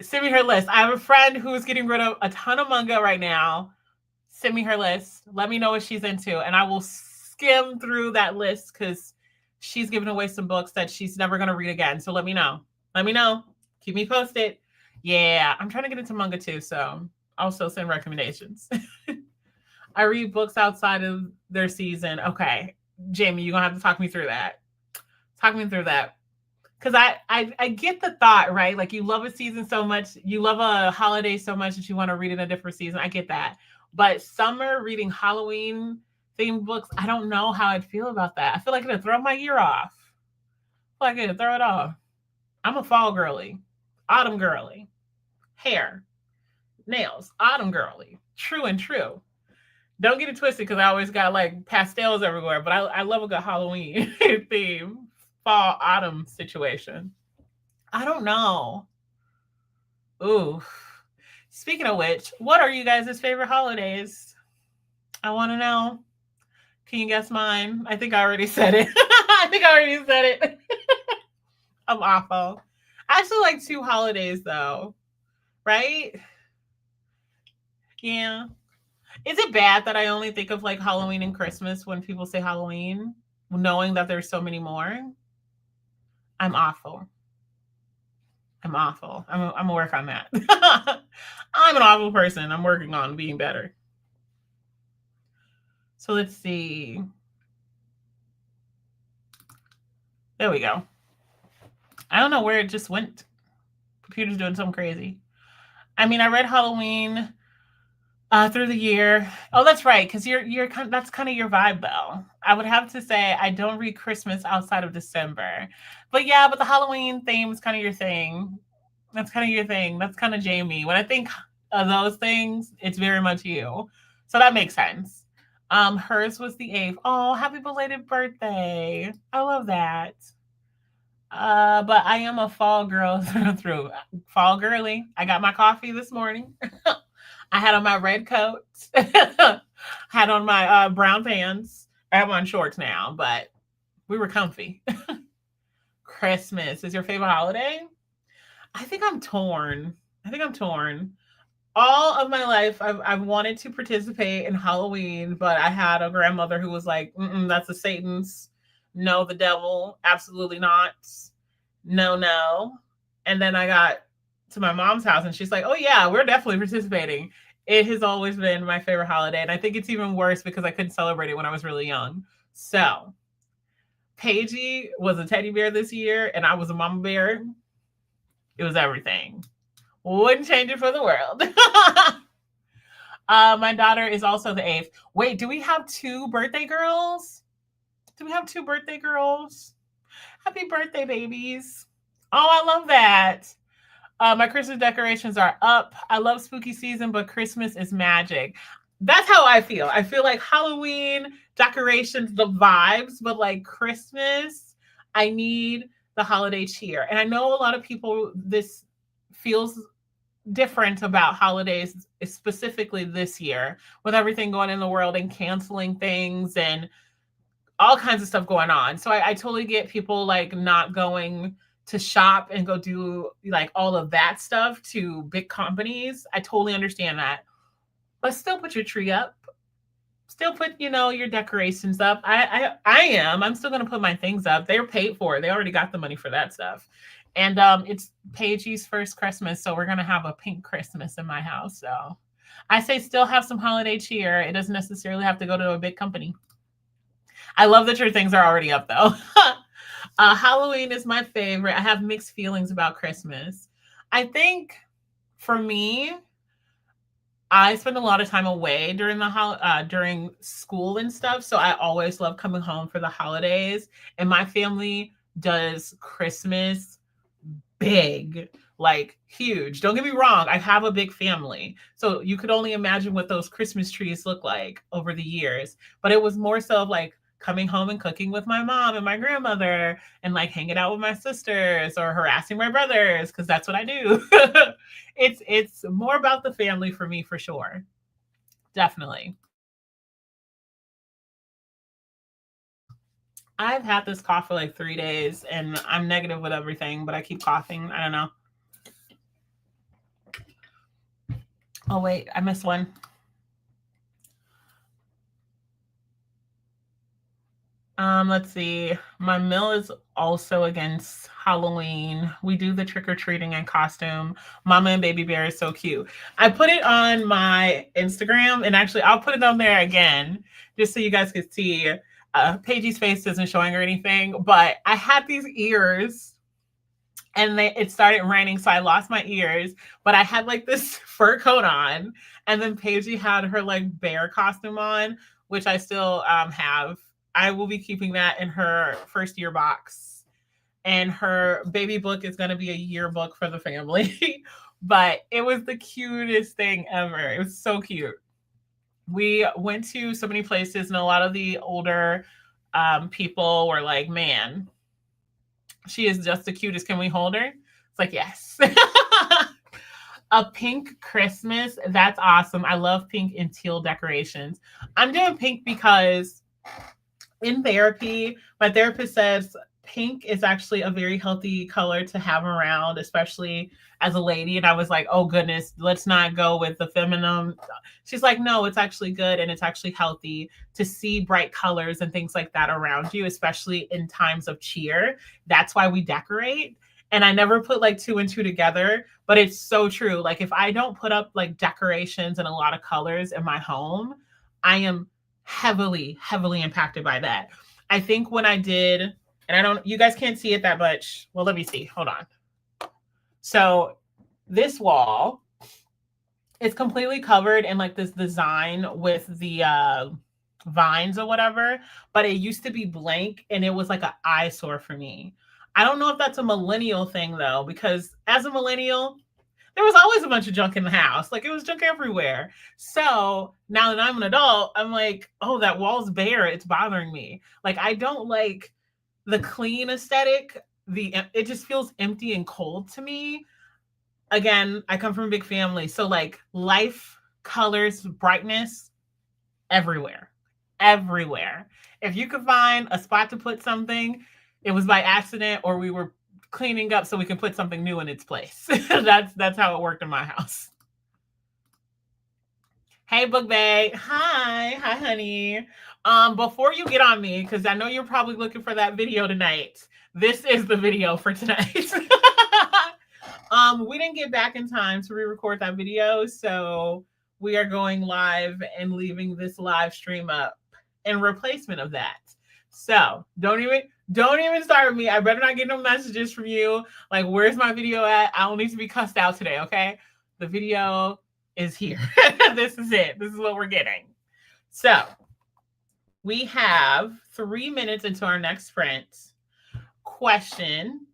Send me her list. I have a friend who's getting rid of a ton of manga right now. Send me her list. Let me know what she's into, and I will skim through that list because she's giving away some books that she's never going to read again. So let me know. Let me know. Keep me posted. Yeah, I'm trying to get into manga too, so also send recommendations. I read books outside of their season. Okay, Jamie, you're going to have to talk me through that. Talk me through that. Because I get the thought, right? Like you love a season so much, you love a holiday so much that you want to read in a different season. I get that. But summer reading Halloween themed books, I don't know how I'd feel about that. I feel like it'd throw my year off. I feel like it'd throw it off. I'm a fall girly, autumn girly, hair, nails, autumn girly, true and true. Don't get it twisted because I always got like pastels everywhere, but I love a good Halloween theme, fall, autumn situation. I don't know. Ooh. Speaking of which, what are you guys' favorite holidays? I want to know. Can you guess mine? I think I already said it. I think I already said it. I'm awful. I actually like 2 holidays though, right? Yeah. Is it bad that I only think of like Halloween and Christmas when people say Halloween, knowing that there's so many more? I'm awful. I'm awful. I'm gonna work on that. I'm an awful person. I'm working on being better. So let's see. There we go. I don't know where it just went. Computer's doing something crazy. I mean, I read Halloween through the year. Oh, that's right, because you're that's kind of your vibe though. I would have to say I don't read Christmas outside of December, but yeah, but the Halloween theme is kind of your thing. That's kind of your thing. That's kind of Jamie. When I think of those things, it's very much you. So that makes sense. Hers was the 8th. Oh, happy belated birthday! I love that. But I am a fall girl through. Fall girly. I got my coffee this morning. I had on my red coat. Had on my brown pants. I have on shorts now, but we were comfy. Christmas is your favorite holiday? I think I'm torn. all of my life, I've wanted to participate in Halloween, but I had a grandmother who was like, that's the Satan's. No, the devil. Absolutely not. No, no. And then I got to my mom's house and she's like, oh, yeah, we're definitely participating. It has always been my favorite holiday. And I think it's even worse because I couldn't celebrate it when I was really young. So, Paigey was a teddy bear this year and I was a mama bear. It was everything. Wouldn't change it for the world. My daughter is also the 8th. Wait, do we have 2 birthday girls? Do we have 2 birthday girls? Happy birthday, babies. Oh, I love that. My Christmas decorations are up. I love spooky season, but Christmas is magic. That's how I feel. I feel like Halloween decorations, the vibes, but like Christmas, I need the holiday cheer. And I know a lot of people, this feels different about holidays, specifically this year, with everything going in the world and canceling things and all kinds of stuff going on. So I totally get people like not going to shop and go do like all of that stuff to big companies. I totally understand that. But still put your tree up. Still put, your decorations up. I am. I'm still gonna put my things up. They're paid for. They already got the money for that stuff. And it's Paigey's first Christmas, so we're gonna have a pink Christmas in my house. So I say still have some holiday cheer. It doesn't necessarily have to go to a big company. I love that your things are already up though. Halloween is my favorite. I have mixed feelings about Christmas. I think for me, I spend a lot of time away during during school and stuff, so I always love coming home for the holidays. And my family does Christmas big, like huge. Don't get me wrong, I have a big family, so you could only imagine what those Christmas trees look like over the years. But it was more so of like coming home and cooking with my mom and my grandmother and like hanging out with my sisters or harassing my brothers because that's what I do. It's more about the family for me for sure. Definitely. I've had this cough for like 3 days and I'm negative with everything, but I keep coughing. I don't know. Oh wait, I missed one. Let's see. My mill is also against Halloween. We do the trick-or-treating in costume. Mama and Baby Bear is so cute. I put it on my Instagram, and actually I'll put it on there again, just so you guys can see. Paigey's face isn't showing or anything, but I had these ears and it started raining, so I lost my ears, but I had like this fur coat on, and then Paigey had her like bear costume on, which I still have. I will be keeping that in her first year box. And her baby book is going to be a yearbook for the family. But it was the cutest thing ever. It was so cute. We went to so many places, and a lot of the older people were like, man, she is just the cutest. Can we hold her? It's like, yes. A pink Christmas. That's awesome. I love pink and teal decorations. I'm doing pink because in therapy, my therapist says pink is actually a very healthy color to have around, especially as a lady. And I was like, oh goodness, let's not go with the feminine. She's like, no, it's actually good and it's actually healthy to see bright colors and things like that around you, especially in times of cheer. That's why we decorate. And I never put like 2 and 2 together, but it's so true. Like if I don't put up like decorations and a lot of colors in my home, I am heavily impacted by that. I think when I did, and I don't, you guys can't see it that much. Well, let me see. Hold on. So this wall is completely covered in like this design with the vines or whatever, but it used to be blank and it was like an eyesore for me. I don't know if that's a millennial thing though, because as a millennial, there was always a bunch of junk in the house. Like it was junk everywhere. So now that I'm an adult, I'm like, oh, that wall's bare. It's bothering me. Like I don't like the clean aesthetic. It just feels empty and cold to me. Again, I come from a big family. So like life, colors, brightness, everywhere. Everywhere. If you could find a spot to put something, it was by accident or we were cleaning up so we can put something new in its place. That's how it worked in my house. Hey, Book Bay. Hi. Hi, honey. Before you get on me, because I know you're probably looking for that video tonight. This is the video for tonight. We didn't get back in time to re-record that video, so we are going live and leaving this live stream up in replacement of that. So don't even start with me. I better not get no messages from you. Like, where's my video at? I don't need to be cussed out today, okay? The video is here. This is it. This is what we're getting. So we have 3 minutes into our next sprint. Question.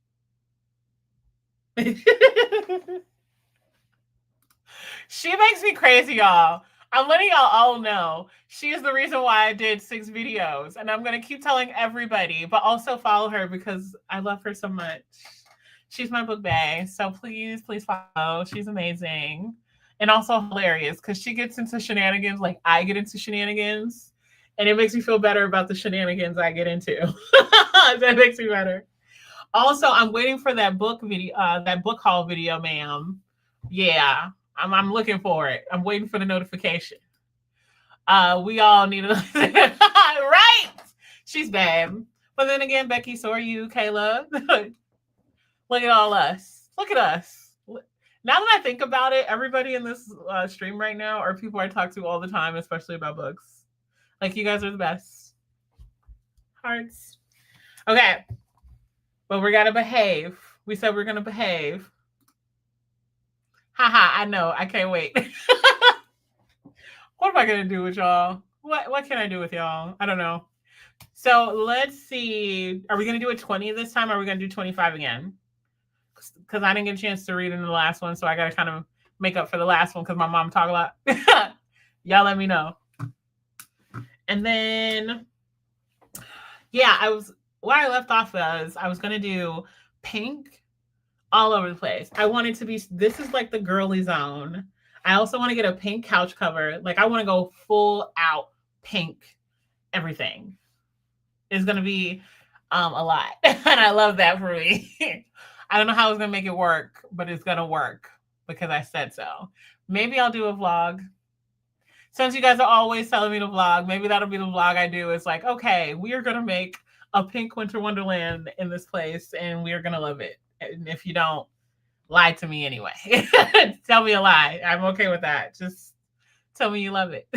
She makes me crazy, y'all. I'm letting y'all all know she is the reason why I did 6 videos, and I'm going to keep telling everybody, but also follow her because I love her so much. She's my book bae, so please follow. She's amazing and also hilarious because she gets into shenanigans like I get into shenanigans, and it makes me feel better about the shenanigans I get into. That makes me better. Also, I'm waiting for that book video, that book haul video, ma'am. Yeah, I'm looking for it. I'm waiting for the notification. We all need to right. She's bad, but then again, Becky, so are you, Kayla. Look at all us. Look at us. Now that I think about it, everybody in this stream right now are people I talk to all the time, especially about books. Like, you guys are the best. Hearts. Okay. But we gotta behave. We said we're gonna behave. Haha, I know. I can't wait. What am I gonna do with y'all? What can I do with y'all? I don't know. So let's see. Are we gonna do a 20 this time? Or are we gonna do 25 again? Because I didn't get a chance to read in the last one, so I gotta kind of make up for the last one because my mom talked a lot. Y'all let me know. And then, yeah, where I left off was I was gonna do pink all over the place. I want it to be, this is like the girly zone. I also want to get a pink couch cover. Like, I want to go full out pink everything. It's going to be a lot. And I love that for me. I don't know how I was going to make it work, but it's going to work because I said so. Maybe I'll do a vlog. Since you guys are always telling me to vlog, maybe that'll be the vlog I do. It's like, okay, we are going to make a pink winter wonderland in this place and we are going to love it. And if you don't, lie to me anyway. Tell me a lie. I'm okay with that. Just tell me you love it.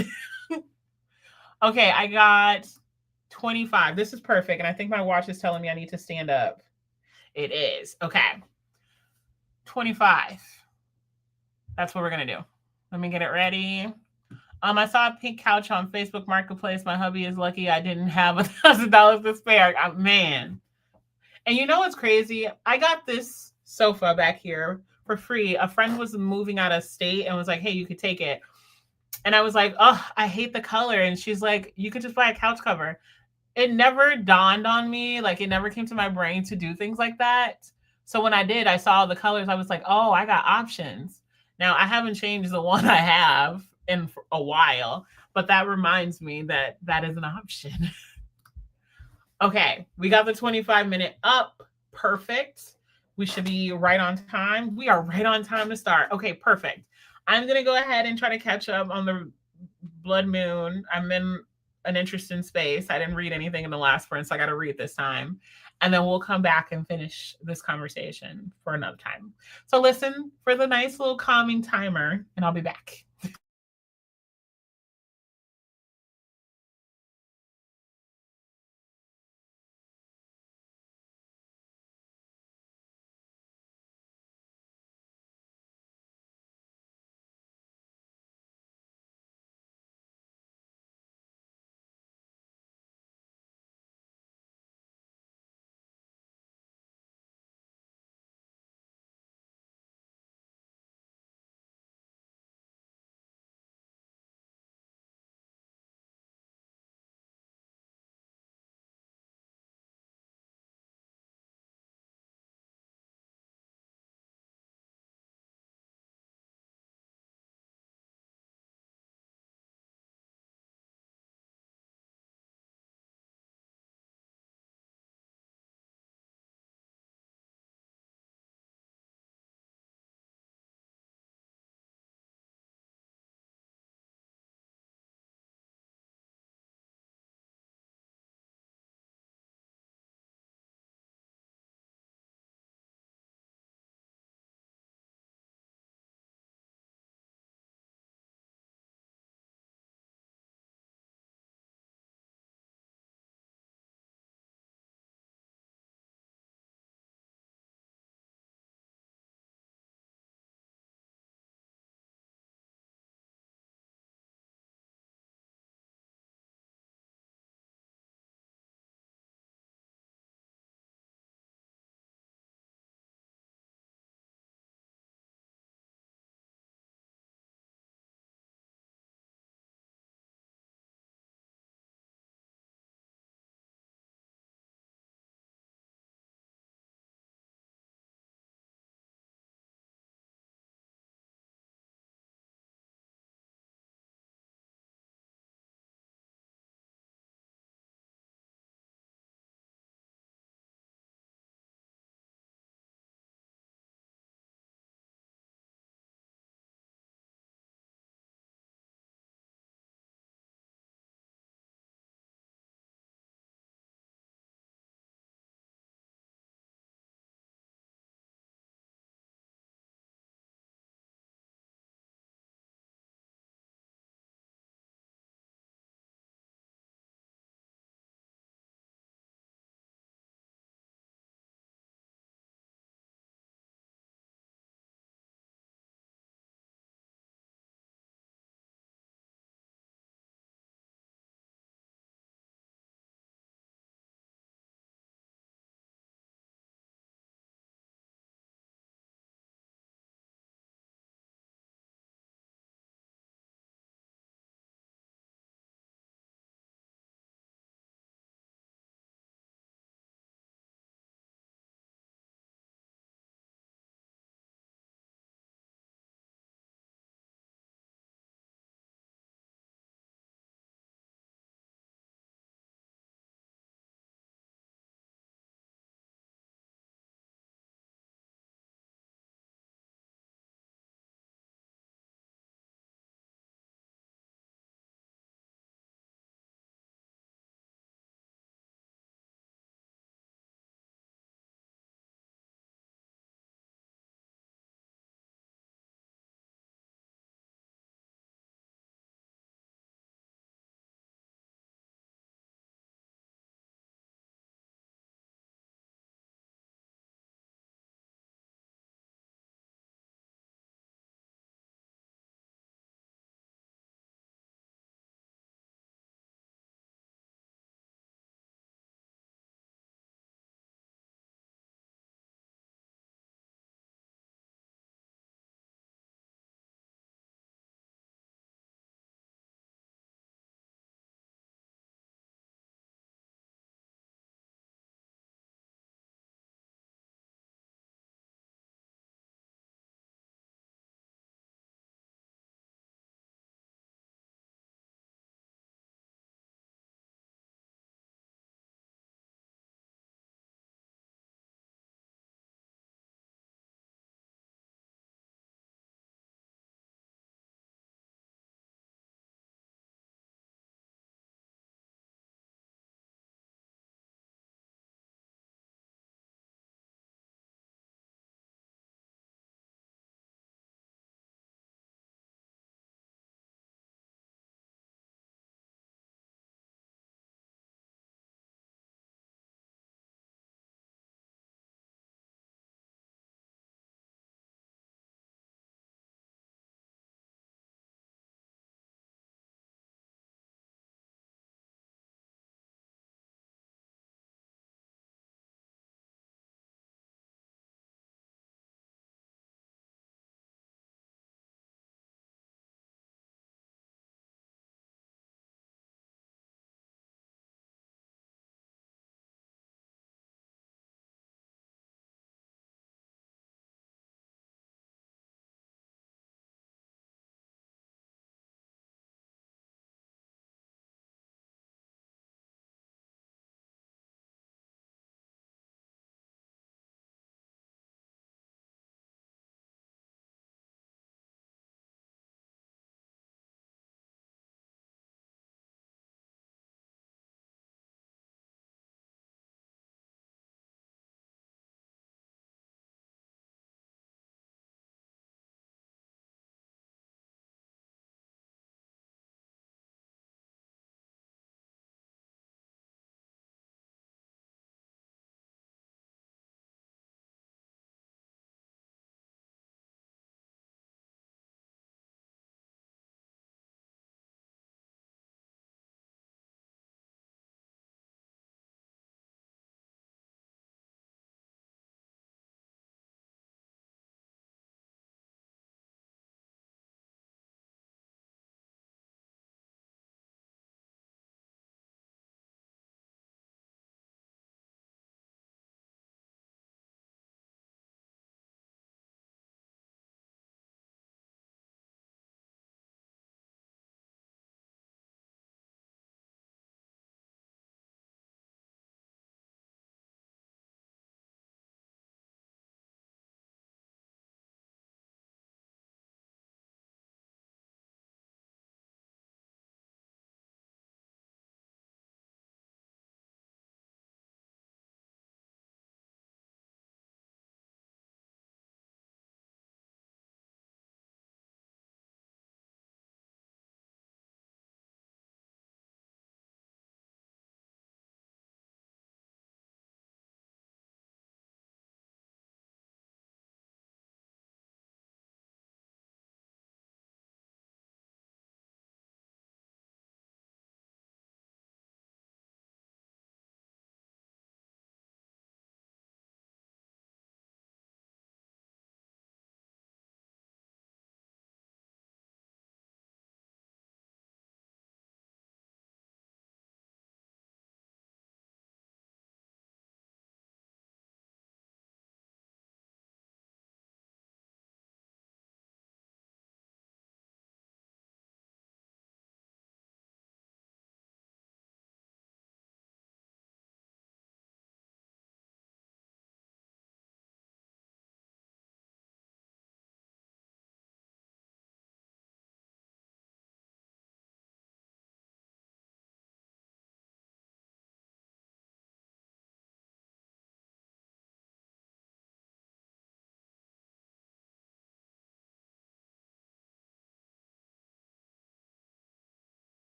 Okay, I got 25. This is perfect. And I think my watch is telling me I need to stand up. It is. Okay. 25. That's what we're going to do. Let me get it ready. I saw a pink couch on Facebook Marketplace. My hubby is lucky I didn't have $1,000 to spare. Man. And you know what's crazy? I got this sofa back here for free. A friend was moving out of state and was like, hey, you could take it. And I was like, oh, I hate the color. And she's like, you could just buy a couch cover. It never dawned on me. Like, it never came to my brain to do things like that. So when I did, I saw the colors. I was like, oh, I got options. Now, I haven't changed the one I have in a while, but that reminds me that that is an option. Okay, we got the 25-minute up. Perfect. We should be right on time. We are right on time to start. Okay, perfect. I'm going to go ahead and try to catch up on the Blood Moon. I'm in an interesting space. I didn't read anything in the last sprint, so I got to read this time. And then we'll come back and finish this conversation for another time. So listen for the nice little calming timer, and I'll be back.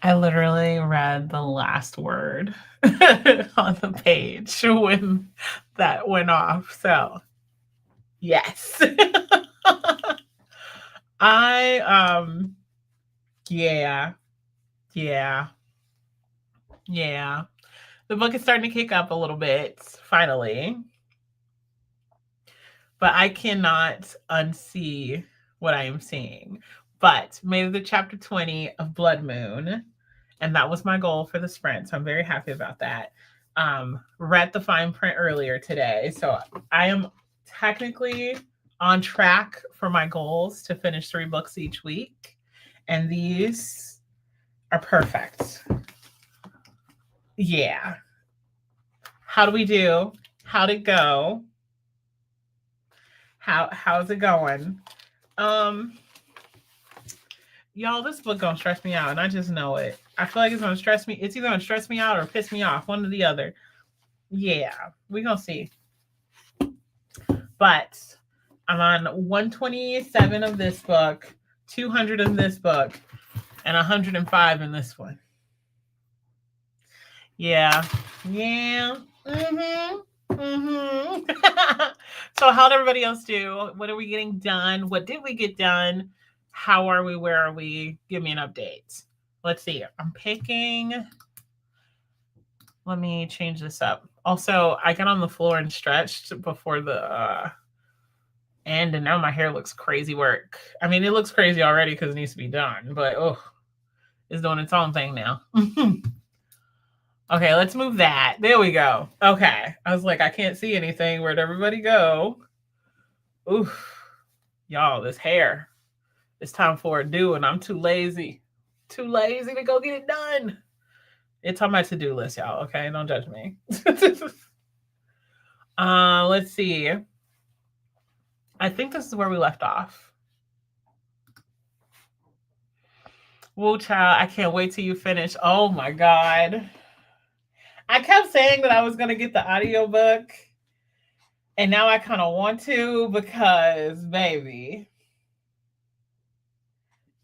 I literally read the last word on the page when that went off. So, yes. Yeah. Yeah. Yeah. The book is starting to kick up a little bit finally. But I cannot unsee what I am seeing. But made it to chapter 20 of Blood Moon, and that was my goal for the sprint. So I'm very happy about that. Read the fine print earlier today, so I am technically on track for my goals to finish 3 books each week, and these are perfect. Yeah. How do we do? How'd it go? How's it going? Y'all, this book gonna stress me out, and I just know it. I feel like it's gonna stress me. It's either gonna stress me out or piss me off, one or the other. Yeah, we gonna see. But I'm on 127 of this book, 200 in this book, and 105 in this one. Yeah. So how'd everybody else do? What are we getting done? What did we get done? How are we? Where are we? Give me an update. Let's see. I'm picking. Let me change this up. Also, I got on the floor and stretched before the end, and now my hair looks crazy work. I mean, it looks crazy already because it needs to be done, but it's doing its own thing now. Okay, let's move that. There we go. Okay. I was like, I can't see anything. Where'd everybody go? Oof. Y'all, this hair. It's time for a do, and I'm too lazy. Too lazy to go get it done. It's on my to-do list, y'all. Okay, don't judge me. Let's see. I think this is where we left off. Woo child, I can't wait till you finish. Oh my God. I kept saying that I was gonna get the audiobook, and now I kind of want to because, baby,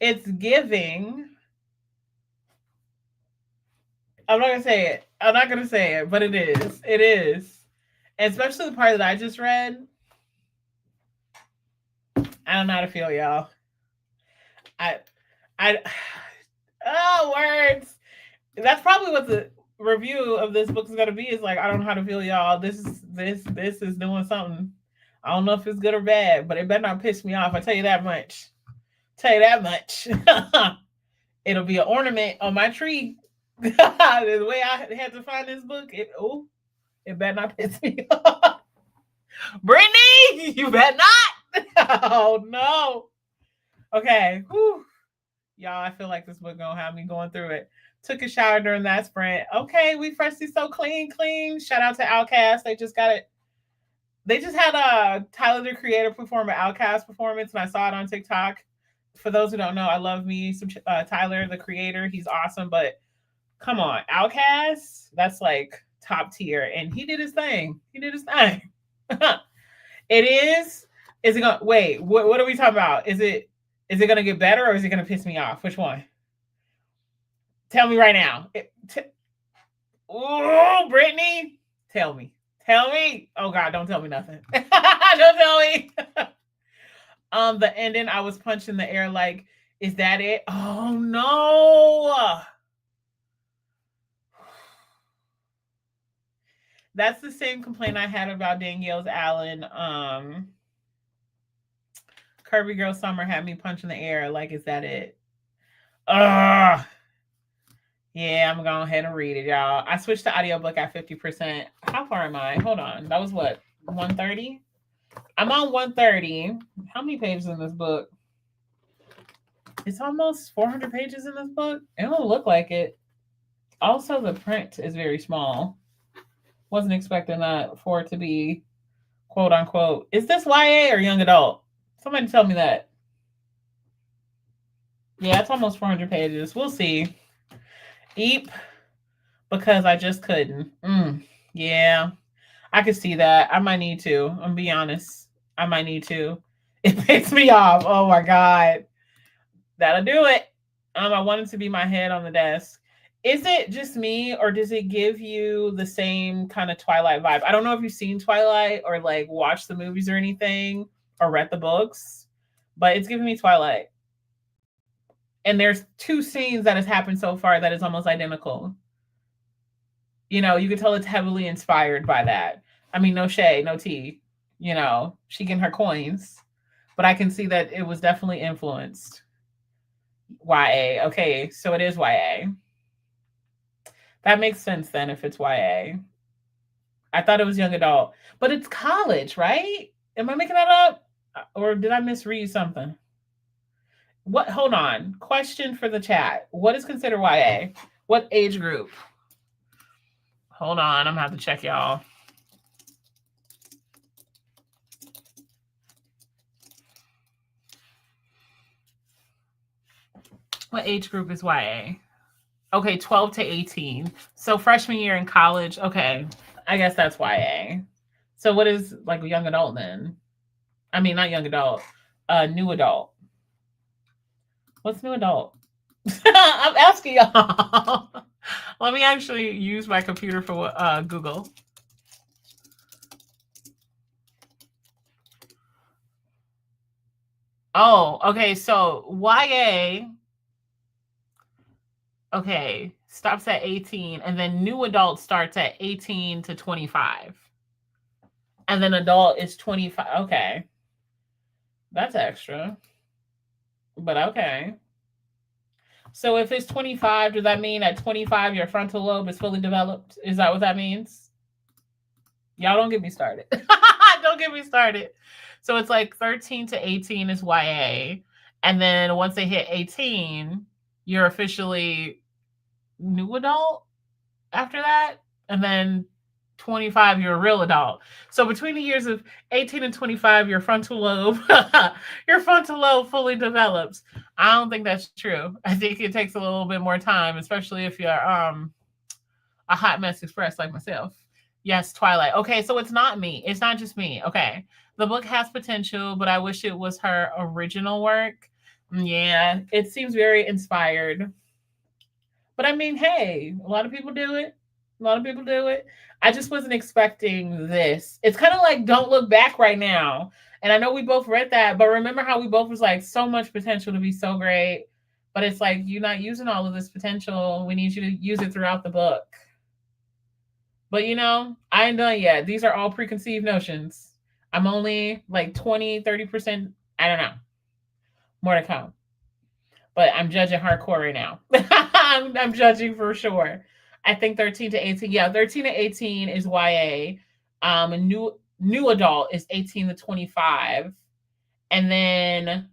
it's giving. I'm not gonna say it. I'm not gonna say it, but it is. It is. And especially the part that I just read. I don't know how to feel, y'all. Oh, words. That's probably what the review of this book is gonna be. Is like, I don't know how to feel, y'all. This is doing something. I don't know if it's good or bad, but it better not piss me off. I tell you that much. It'll be an ornament on my tree. The way I had to find this book, it better not piss me off. Brittany, you better not. Oh no. Okay. Whew. Y'all, I feel like this book gonna have me going through it. Took a shower during that sprint. Okay, we freshly so clean. Shout out to OutKast. They just got it. They just had Tyler the Creator perform an OutKast performance, and I saw it on TikTok. For those who don't know, I love me some Tyler the Creator. He's awesome, but come on, OutKast, that's like top tier, and he did his thing. It is. Is it gonna wait? What are we talking about? Is it gonna get better or is it gonna piss me off? Which one? Tell me right now. Brittany, tell me. Oh God, don't tell me nothing. Don't tell me. The ending, I was punching the air like, is that it? Oh no. That's the same complaint I had about Danielle's Allen. Curvy Girl Summer had me punching the air like, is that it? Yeah, I'm gonna go ahead and read it, y'all. I switched to audiobook at 50%. How far am I? Hold on. That was what? 130? I'm on 130. How many pages in this book? It's almost 400 pages in this book. It don't look like it. Also, the print is very small. Wasn't expecting that for it to be quote unquote. Is this YA or young adult? Somebody tell me that. Yeah, it's almost 400 pages. We'll see. Eep, because I just couldn't. Yeah, I could see that. I might need to. I'm be honest. I might need to. It picks me off. Oh my God. That'll do it. I want it to be my head on the desk. Is it just me, or does it give you the same kind of Twilight vibe? I don't know if you've seen Twilight or like watched the movies or anything or read the books, but it's giving me Twilight. And there's two scenes that has happened so far that is almost identical. You know, you can tell it's heavily inspired by that. I mean, no shade, no tea. You know, she getting her coins, but I can see that it was definitely influenced. YA. Okay, so it is YA. That makes sense then if it's YA. I thought it was young adult, but it's college, right? Am I making that up? Or did I misread something? What? Hold on. Question for the chat. What is considered YA? What age group? Hold on. I'm going to have to check y'all. What age group is YA? Okay, 12 to 18. So freshman year in college. Okay, I guess that's YA. So what is like young adult then? I mean, not young adult, new adult. What's new adult? I'm asking y'all. Let me actually use my computer for Google. Oh, okay. So YA, okay, stops at 18, and then new adult starts at 18 to 25. And then adult is 25. Okay. That's extra. But okay. So if it's 25, does that mean at 25 your frontal lobe is fully developed? Is that what that means? Y'all don't get me started. Don't get me started. So it's like 13 to 18 is YA. And then once they hit 18, you're officially new adult after that. And then 25, you're a real adult. So between the years of 18 and 25, your frontal lobe fully develops. I don't think that's true. I think it takes a little bit more time, especially if you're a hot mess express like myself. Yes, Twilight. Okay, so it's not me. It's not just me. Okay. The book has potential, but I wish it was her original work. Yeah, it seems very inspired. But I mean, hey, a lot of people do it. A lot of people do it. I just wasn't expecting this. It's kind of like Don't Look Back right now. And I know we both read that, but remember how we both was like so much potential to be so great. But it's like you're not using all of this potential. We need you to use it throughout the book. But you know, I ain't done yet. These are all preconceived notions. I'm only like 20, 30%. I don't know. More to come. But I'm judging hardcore right now. I'm judging for sure. I think 13 to 18. Yeah, 13 to 18 is YA. A new adult is 18 to 25. And then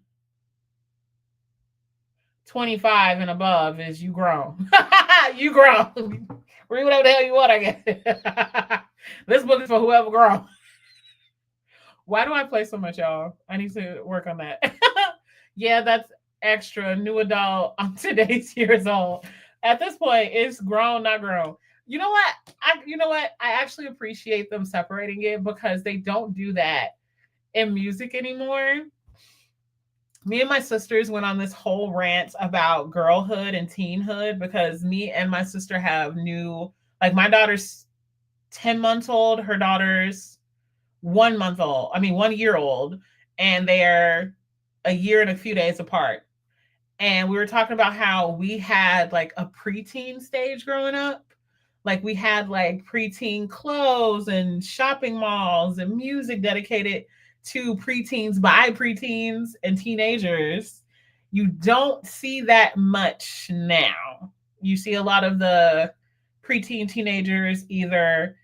25 and above is you grown. You grown. Read whatever the hell you want, I guess. This book is for whoever grown. Why do I play so much, y'all? I need to work on that. Yeah, that's extra. New adult. I'm today's years old. At this point, it's grown, not grown. You know what? I actually appreciate them separating it because they don't do that in music anymore. Me and my sisters went on this whole rant about girlhood and teenhood because me and my sister have like my daughter's 10 months old, her daughter's 1 month old. I mean, 1 year old, and they're a year and a few days apart. And we were talking about how we had like a preteen stage growing up. Like we had like preteen clothes and shopping malls and music dedicated to preteens by preteens and teenagers. You don't see that much now. You see a lot of the preteen teenagers either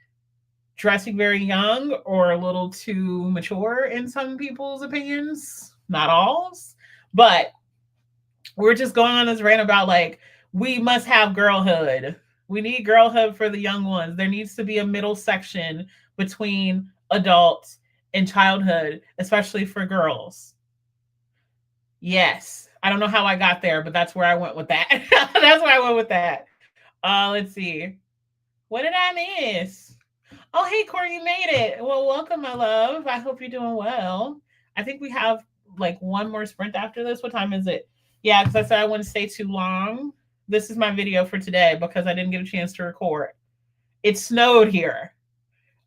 dressing very young or a little too mature in some people's opinions, not all's. But we're just going on this rant about like, we must have girlhood. We need girlhood for the young ones. There needs to be a middle section between adults and childhood, especially for girls. Yes. I don't know how I got there, but that's where I went with that. That's where I went with that. Let's see. What did I miss? Oh, hey, Corey, you made it. Well, welcome, my love. I hope you're doing well. I think we have like one more sprint after this. What time is it? Yeah, because I said I wouldn't stay too long. This is my video for today because I didn't get a chance to record. It snowed here.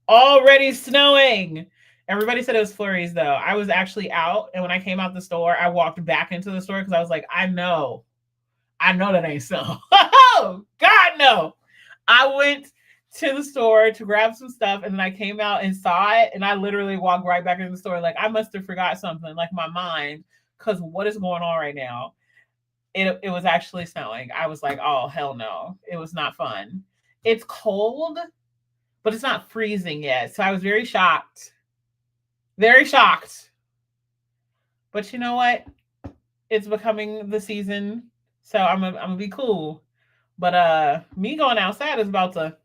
Already snowing. Everybody said it was flurries though. I was actually out, and when I came out the store, I walked back into the store because I was like, I know that ain't snow. Oh, God, no. I went to the store to grab some stuff, and then I came out and saw it, and I literally walked right back into the store. Like, I must have forgot something, like my mind, because what is going on right now? It was actually snowing. I was like, oh, hell no. It was not fun. It's cold, but it's not freezing yet. So I was very shocked. Very shocked. But you know what? It's becoming the season. So I'm gonna be cool. But me going outside is about to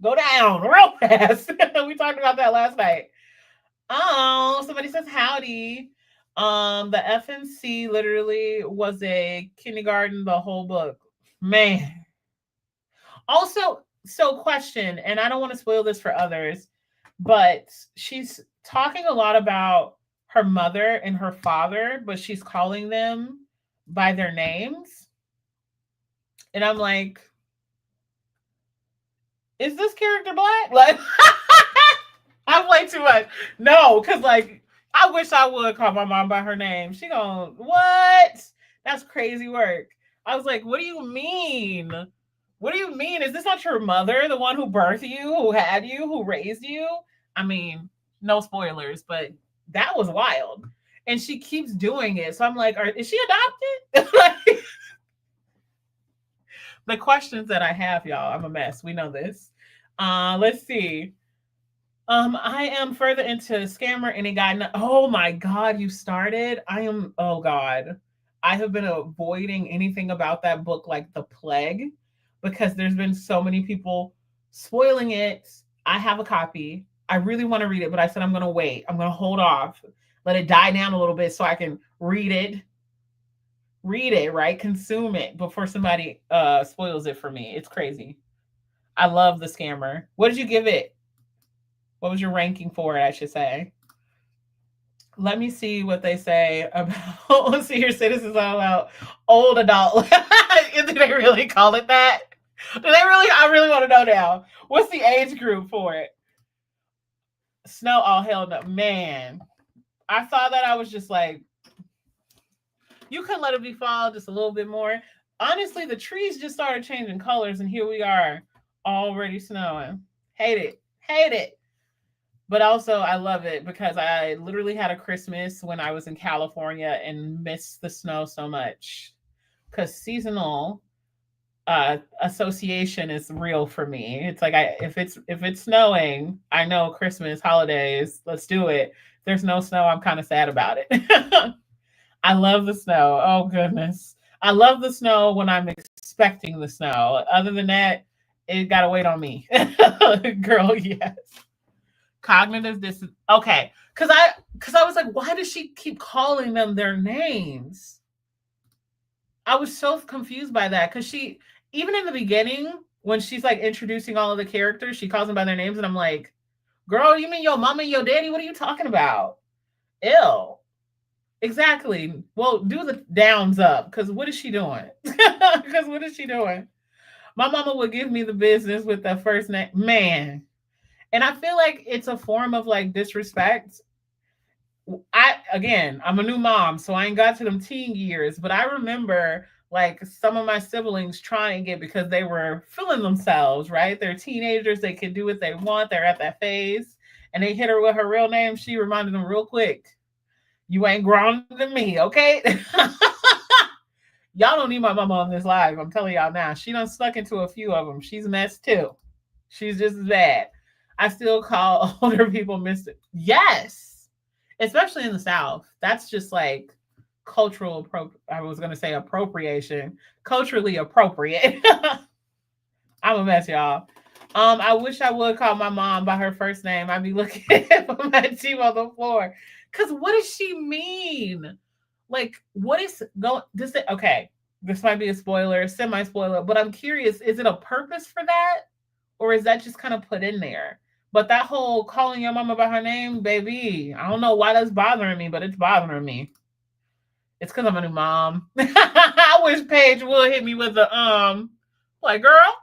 go down real fast. We talked about that last night. Oh, somebody says howdy. The FNC literally was a kindergarten, the whole book. Man. Also, so question, and I don't want to spoil this for others, but she's talking a lot about her mother and her father, but she's calling them by their names. And I'm like, is this character black? Like, I play too much. No, because like I wish I would call my mom by her name. She gonna what? That's crazy work. I was like, what do you mean? What do you mean? Is this not your mother, the one who birthed you, who had you, who raised you? I mean, no spoilers, but that was wild. And she keeps doing it. So I'm like, is she adopted? The questions that I have, y'all, I'm a mess. We know this. Let's see. I am further into Scammer Any Guide. Oh my God, you started? oh God. I have been avoiding anything about that book like the plague because there's been so many people spoiling it. I have a copy. I really want to read it, but I said I'm going to wait. I'm going to hold off, let it die down a little bit so I can read it, right? Consume it before somebody spoils it for me. It's crazy. I love the Scammer. What did you give it? What was your ranking for it, I should say? Let me see what they say about senior citizens all about old adult. Do they really call it that? Do they really? I really want to know now. What's the age group for it? Snow all hell no. Man, I saw that. I was just like, you could let it be fall just a little bit more. Honestly, the trees just started changing colors, and here we are already snowing. Hate it. Hate it. But also, I love it because I literally had a Christmas when I was in California and missed the snow so much. Because seasonal association is real for me. It's like if it's snowing, I know Christmas, holidays, let's do it. If there's no snow, I'm kind of sad about it. I love the snow. Oh goodness. I love the snow when I'm expecting the snow. Other than that, it gotta wait on me. Girl, yes. Cognitive dissonance. Okay. Cause I was like, why does she keep calling them their names? I was so confused by that. Cause she even in the beginning, when she's like introducing all of the characters, she calls them by their names, and I'm like, girl, you mean your mama and your daddy? What are you talking about? Ew. Exactly. Well, do the downs up, because what is she doing? Because what is she doing? My mama would give me the business with the first name. Man. And I feel like it's a form of like disrespect. I'm a new mom, so I ain't got to them teen years, but I remember like some of my siblings trying it because they were feeling themselves, right? They're teenagers, they can do what they want, they're at that phase, and they hit her with her real name. She reminded them real quick, you ain't grown than me, okay? Y'all don't need my mama on this live. I'm telling y'all now. She done stuck into a few of them. She's a mess too. She's just as bad. I still call older people Mr. Yes. Especially in the South. That's just like cultural, I was going to say appropriation. Culturally appropriate. I'm a mess, y'all. I wish I would call my mom by her first name. I'd be looking for my team on the floor. Because what does she mean? Like, what is going? Okay, this might be a spoiler, semi-spoiler, but I'm curious: is it a purpose for that, or is that just kind of put in there? But that whole calling your mama by her name, baby, I don't know why that's bothering me, but it's bothering me. It's because I'm a new mom. I wish Paige would hit me with the like, girl.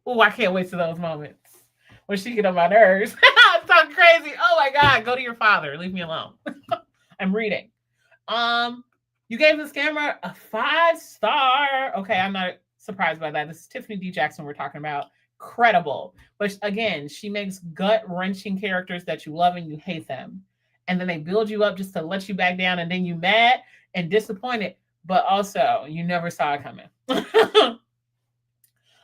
Oh, I can't wait to those moments when she get on my nerves. Talk crazy. Oh my God, go to your father. Leave me alone. I'm reading. You gave this camera a 5-star. Okay, I'm not surprised by that. This is Tiffany D. Jackson we're talking about. Credible. But again, she makes gut-wrenching characters that you love and you hate them. And then they build you up just to let you back down, and then you mad and disappointed, but also you never saw it coming.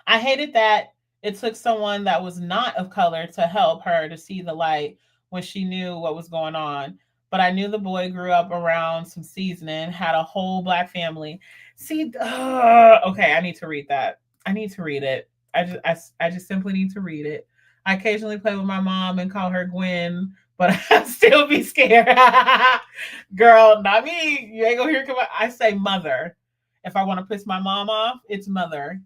I hated that it took someone that was not of color to help her to see the light when she knew what was going on. But I knew the boy grew up around some seasoning, had a whole black family. See, okay, I need to read that. I need to read it. I just simply need to read it. I occasionally play with my mom and call her Gwen, but I still be scared. Girl, not me. You ain't gonna hear come out. I say mother. If I want to piss my mom off, it's mother.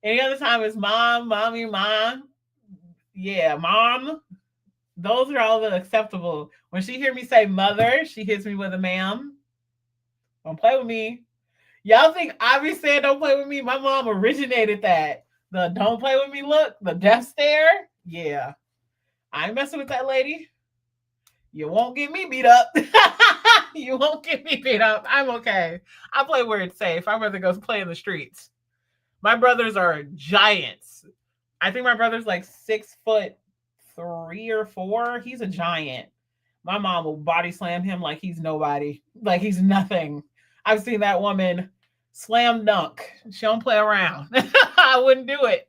Any other time it's mom, mommy, mom. Yeah, mom. Those are all the acceptable. When she hear me say mother, she hits me with a ma'am. Don't play with me. Y'all think I be saying don't play with me? My mom originated that. The don't play with me look, the death stare. Yeah. I ain't messing with that lady. You won't get me beat up. You won't get me beat up. I'm okay. I play where it's safe. I'd rather go play in the streets. My brothers are giants. I think my brother's like 6'3" or 4. He's a giant. My mom will body slam him like he's nobody, like he's nothing. I've seen that woman slam dunk. She don't play around. I wouldn't do it.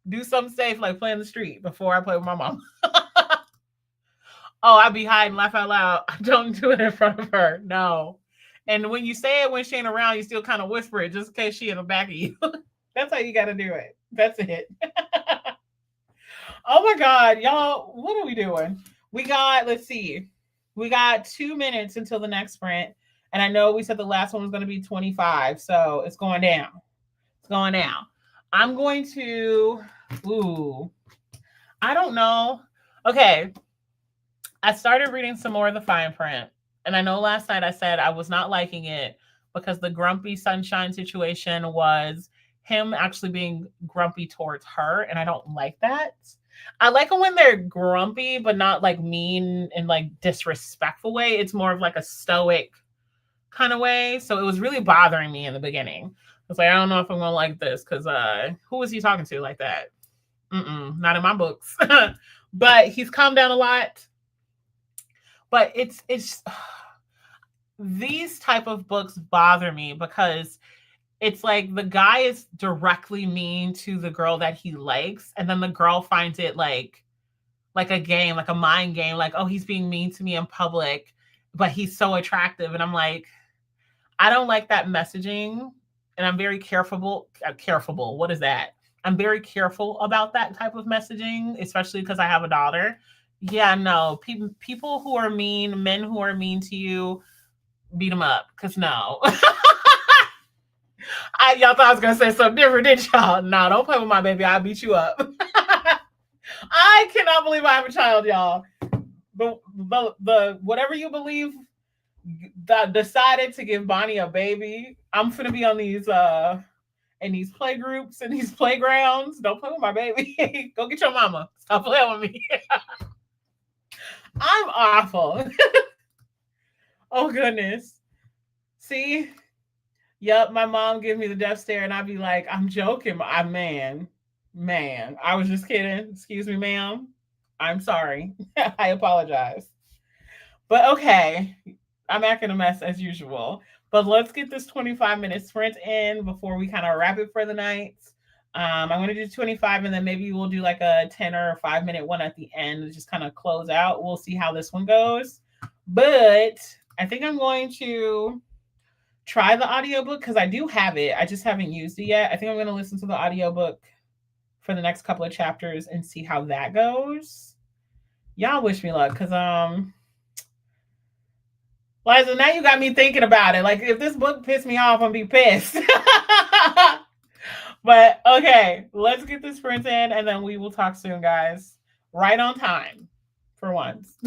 Do something safe like play in the street before I play with my mom. Oh, I'd be hiding, laugh out loud. Don't do it in front of her. No. And when you say it when she ain't around, you still kind of whisper it just in case she in the back of you. That's how you got to do it. That's it. Oh my God, y'all, what are we doing? We got, let's see, we got 2 minutes until the next sprint. And I know we said the last one was going to be 25. So it's going down. It's going down. I'm going to, I don't know. Okay. I started reading some more of the fine print. And I know last night I said I was not liking it because the grumpy sunshine situation was him actually being grumpy towards her. And I don't like that. I like them when they're grumpy, but not like mean and like disrespectful way. It's more of like a stoic kind of way. So it was really bothering me in the beginning. I was like, I don't know if I'm gonna like this because who was he talking to like that? Not in my books. But he's calmed down a lot. But it's these type of books bother me because it's like the guy is directly mean to the girl that he likes, and then the girl finds it like a game, like a mind game, like, oh, he's being mean to me in public, but he's so attractive. And I'm like, I don't like that messaging. And I'm very careful. What is that? I'm very careful about that type of messaging, especially because I have a daughter. Yeah, no, people who are mean, men who are mean to you, beat them up. Because no. Y'all thought I was going to say something different, didn't y'all? No, don't play with my baby. I'll beat you up. I cannot believe I have a child, y'all. The whatever you believe that decided to give Bonnie a baby. I'm finna be on these in these play groups and these playgrounds. Don't play with my baby. Go get your mama. Stop playing with me. I'm awful. Oh goodness. See? Yep, my mom give me the death stare and I'd be like, I'm joking. Man, I was just kidding. Excuse me, ma'am. I'm sorry. I apologize. But okay, I'm acting a mess as usual. But let's get this 25-minute sprint in before we kind of wrap it for the night. I'm going to do 25 and then maybe we'll do like a 10 or 5-minute one at the end to just kind of close out. We'll see how this one goes. But I think I'm going to try the audiobook because I do have it. I just haven't used it yet. I think I'm going to listen to the audiobook for the next couple of chapters and see how that goes. Y'all wish me luck because Liza, now you got me thinking about it. Like if this book pissed me off, I'm be pissed. But okay, let's get this sprint in and then we will talk soon, guys. Right on time for once.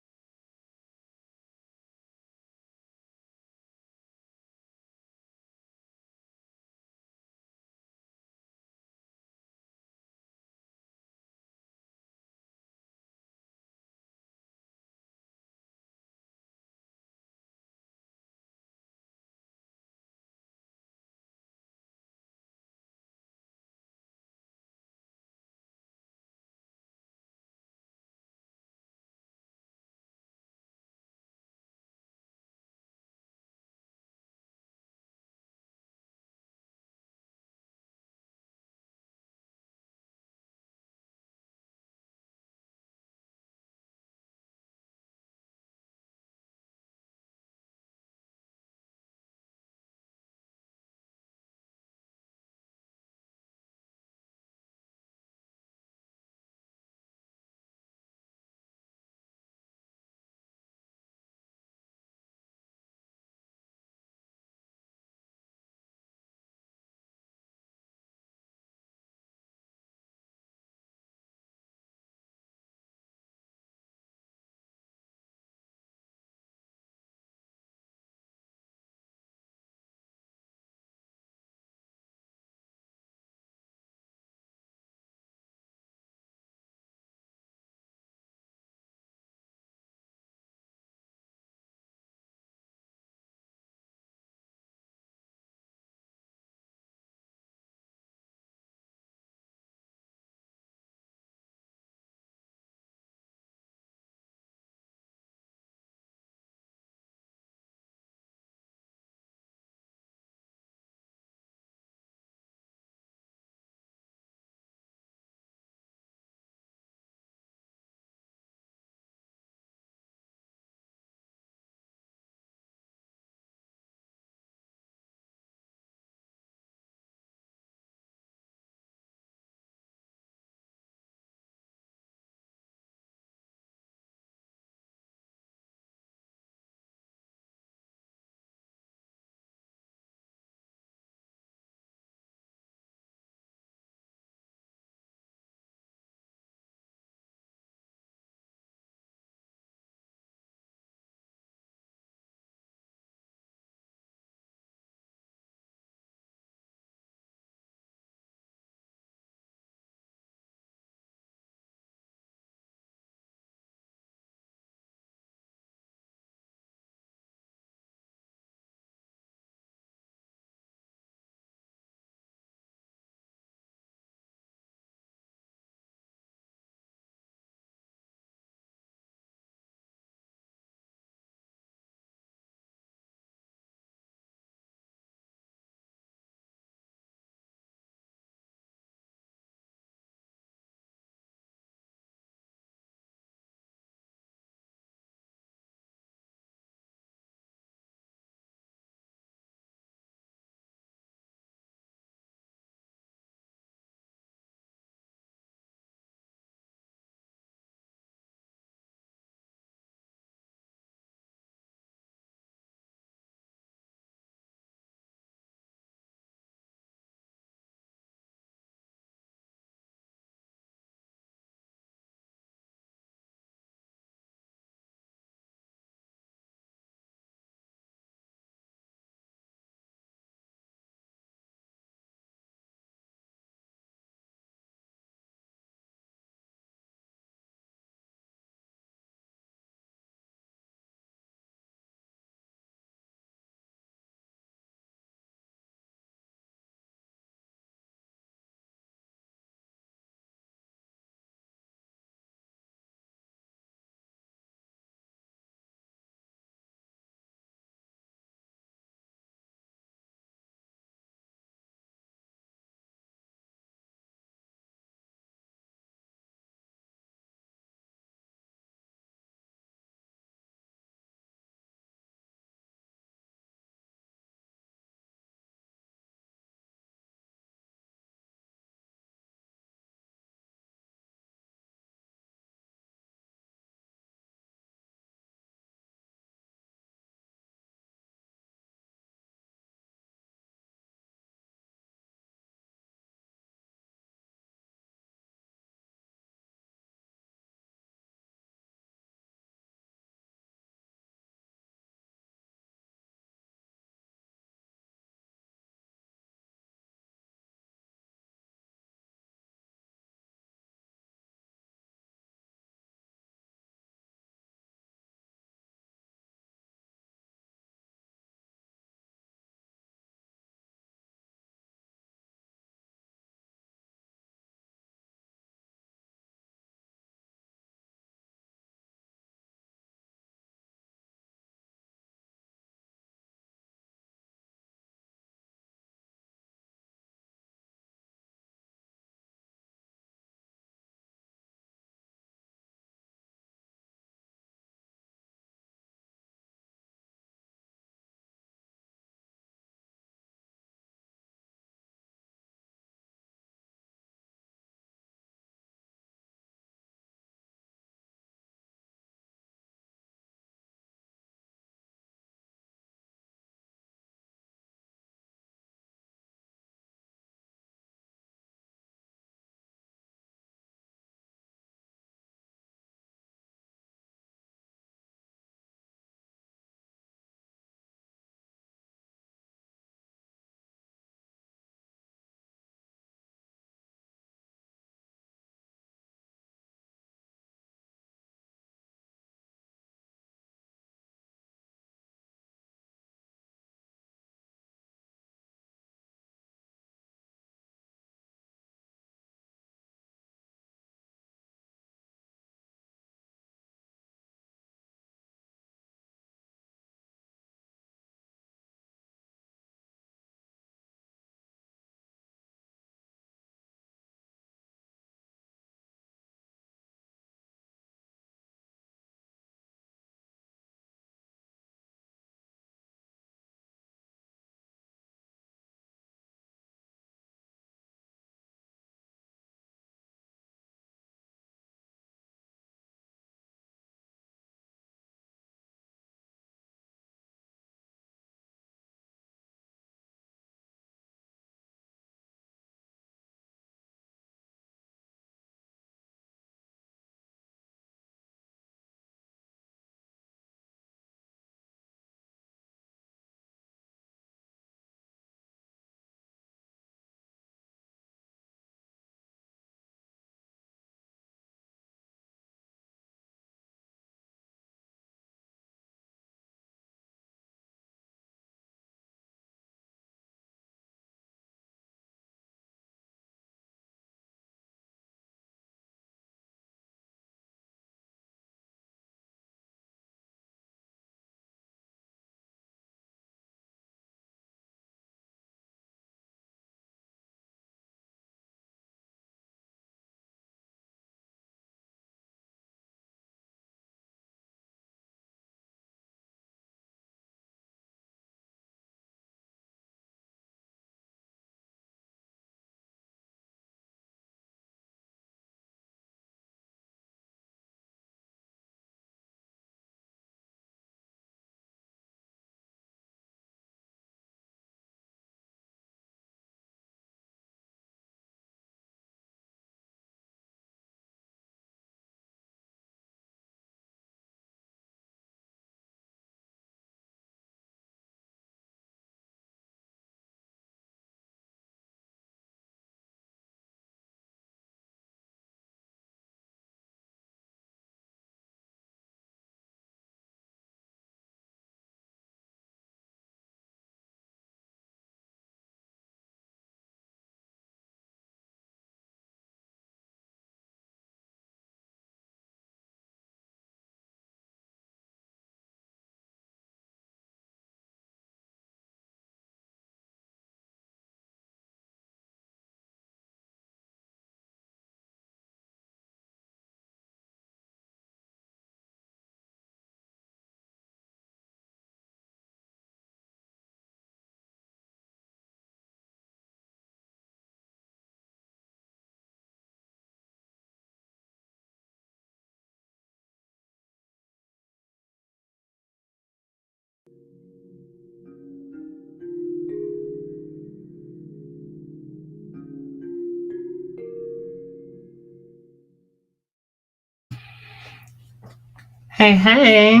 Hey, hey.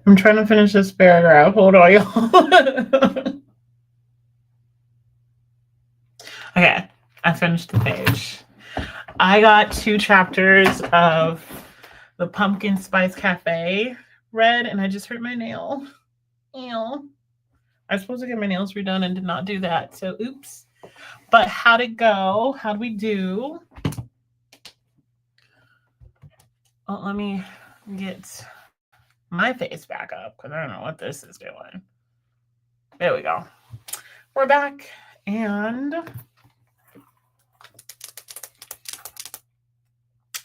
I'm trying to finish this paragraph. Hold on, y'all. Okay, I finished the page. I got 2 chapters of the Pumpkin Spice Cafe read, and I just hurt my nail. Ew. I was supposed to get my nails redone and did not do that, so oops. But how'd it go? How'd we do? Well, let me get my face back up because I don't know what this is doing. There we go. We're back, and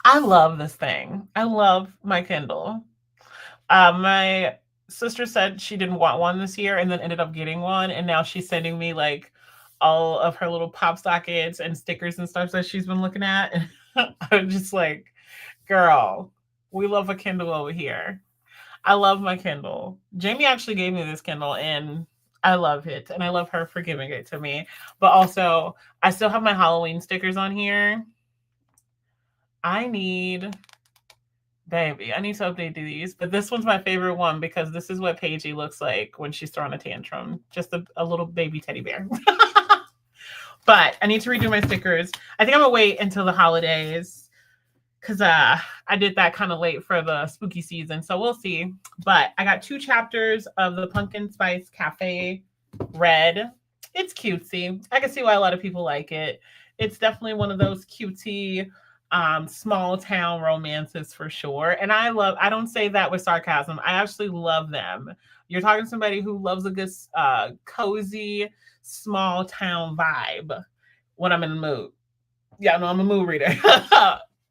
I love this thing. I love my Kindle. My sister said she didn't want one this year and then ended up getting one, and now she's sending me like all of her little pop sockets and stickers and stuff that she's been looking at. And I'm just like, girl, we love a Kindle over here. I love my Kindle. Jamie actually gave me this Kindle and I love it. And I love her for giving it to me. But also, I still have my Halloween stickers on here. I need to update these. But this one's my favorite one because this is what Paigey looks like when she's throwing a tantrum. Just a little baby teddy bear. But I need to redo my stickers. I think I'm going to wait until the holidays because I did that kind of late for the spooky season. So we'll see. But I got 2 chapters of the Pumpkin Spice Cafe read. It's cutesy. I can see why a lot of people like it. It's definitely one of those cutesy small town romances for sure. And I don't say that with sarcasm. I actually love them. You're talking to somebody who loves a good cozy small town vibe when I'm in the mood. Yeah, no, I'm a mood reader.